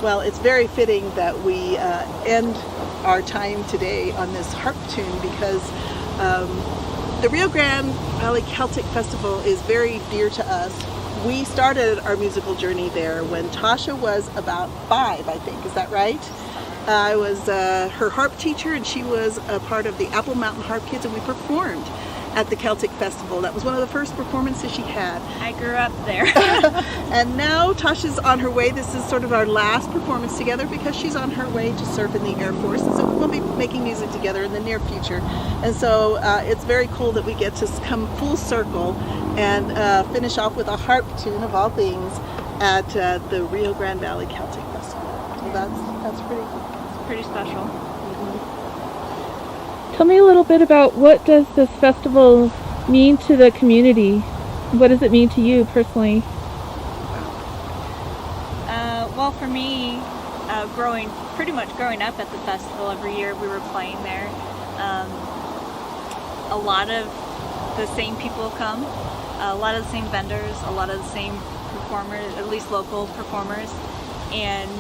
Well, it's very fitting that we end our time today on this harp tune because the Rio Grande Valley Celtic Festival is very dear to us. We started our musical journey there when Tasha was about 5, I think. Is that right? I was her harp teacher, and she was a part of the Apple Mountain Harp Kids, and we performed at the Celtic Festival. That was one of the first performances she had.
I grew up there.
And now Tasha's on her way. This is sort of our last performance together because she's on her way to serve in the Air Force. And so we'll be making music together in the near future. And so it's very cool that we get to come full circle and finish off with a harp tune of all things at the Rio Grande Valley Celtic Festival. So that's pretty cool.
It's pretty special.
Tell me a little bit about what does this festival mean to the community? What does it mean to you personally?
Well, for me, pretty much growing up at the festival, every year we were playing there. A lot of the same people come, a lot of the same vendors, a lot of the same performers, at least local performers, and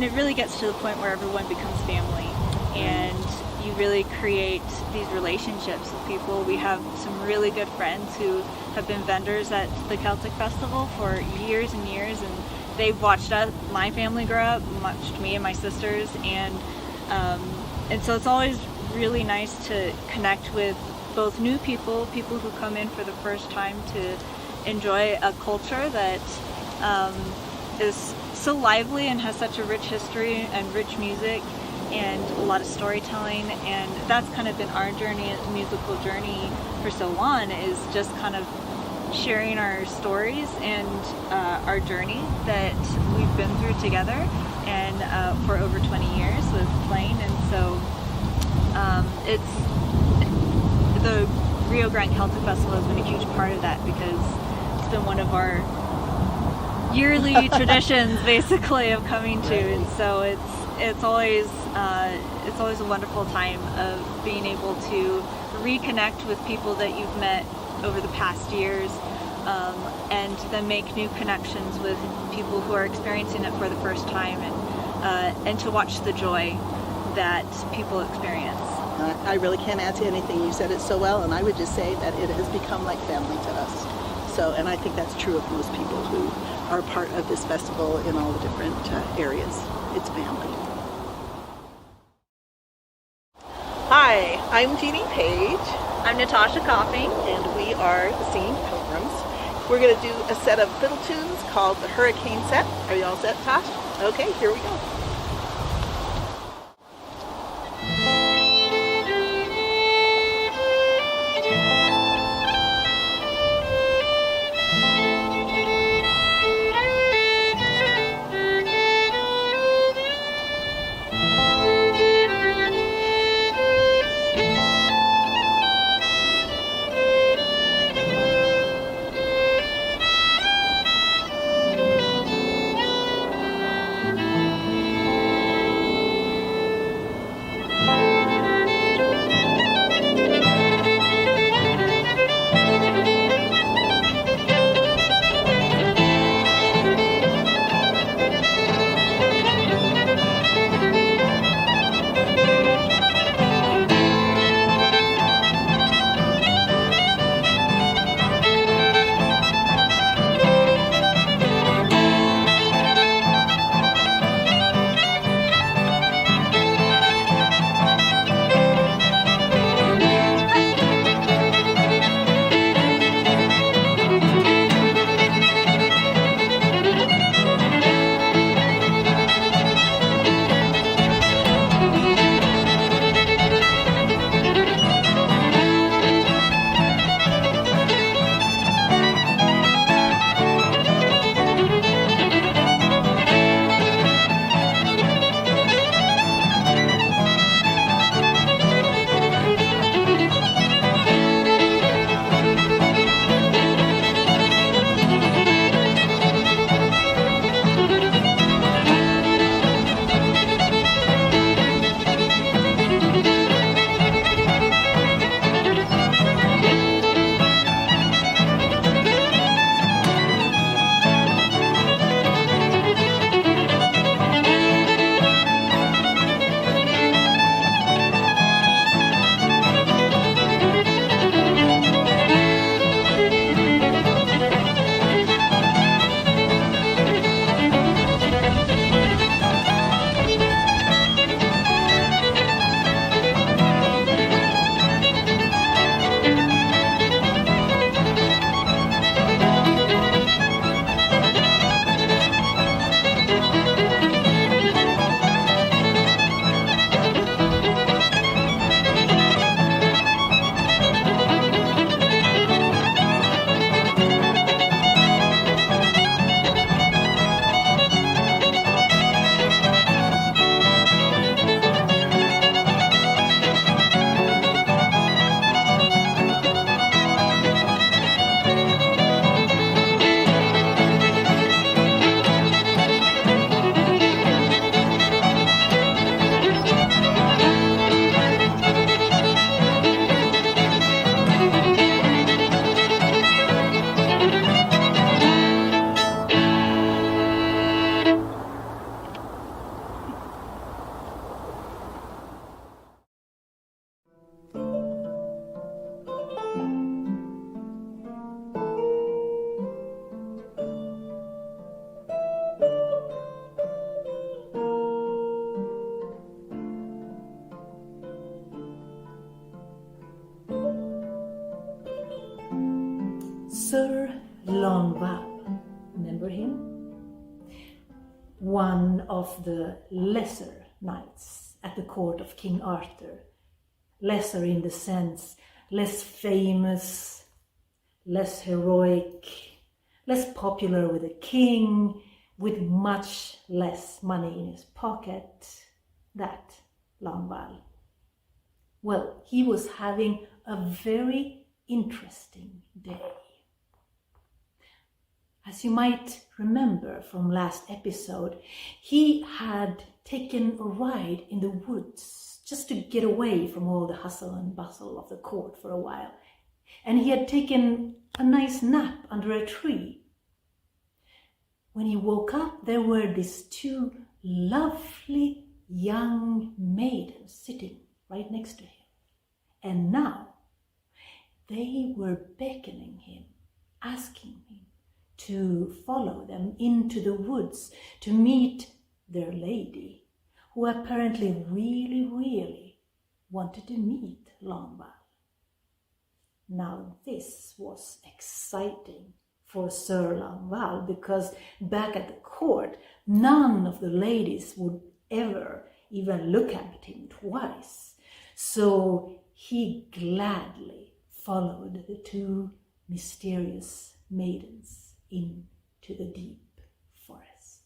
it really gets to the point where everyone becomes family, and you really create these relationships with people. We have some really good friends who have been vendors at the Celtic Festival for years and years, and they've watched my family grow up, watched me and my sisters, and so it's always really nice to connect with both new people who come in for the first time to enjoy a culture that is so lively and has such a rich history and rich music and a lot of storytelling, and that's kind of been our journey, musical journey for so long, is just kind of sharing our stories and our journey that we've been through together, and for over 20 years with playing. And so it's the Rio Grande Celtic Festival has been a huge part of that, because it's been one of our yearly traditions basically of coming to, and so it's always a wonderful time of being able to reconnect with people that you've met over the past years, and then make new connections with people who are experiencing it for the first time, and to watch the joy that people experience.
I really can't add to anything. You said it so well, and I would just say that it has become like family to us. So, and I think that's true of most people who are part of this festival in all the different areas. It's family. Hi, I'm Jeannie Page.
I'm Natasha Coffey.
And we are the Singing Pilgrims. We're going to do a set of fiddle tunes called the Hurricane Set. Are you all set, Tosh? Okay, here we go.
Longval. Remember him? One of the lesser knights at the court of King Arthur. Lesser in the sense, less famous, less heroic, less popular with the king, with much less money in his pocket. That Longval. Well, he was having a very interesting day. As you might remember from last episode, he had taken a ride in the woods just to get away from all the hustle and bustle of the court for a while. And he had taken a nice nap under a tree. When he woke up, there were these two lovely young maidens sitting right next to him. And now they were beckoning him, asking him to follow them into the woods to meet their lady, who apparently really wanted to meet Longval. Now this was exciting for Sir Longval, because back at the court, none of the ladies would ever even look at him twice. So he gladly followed the two mysterious maidens into the deep forest.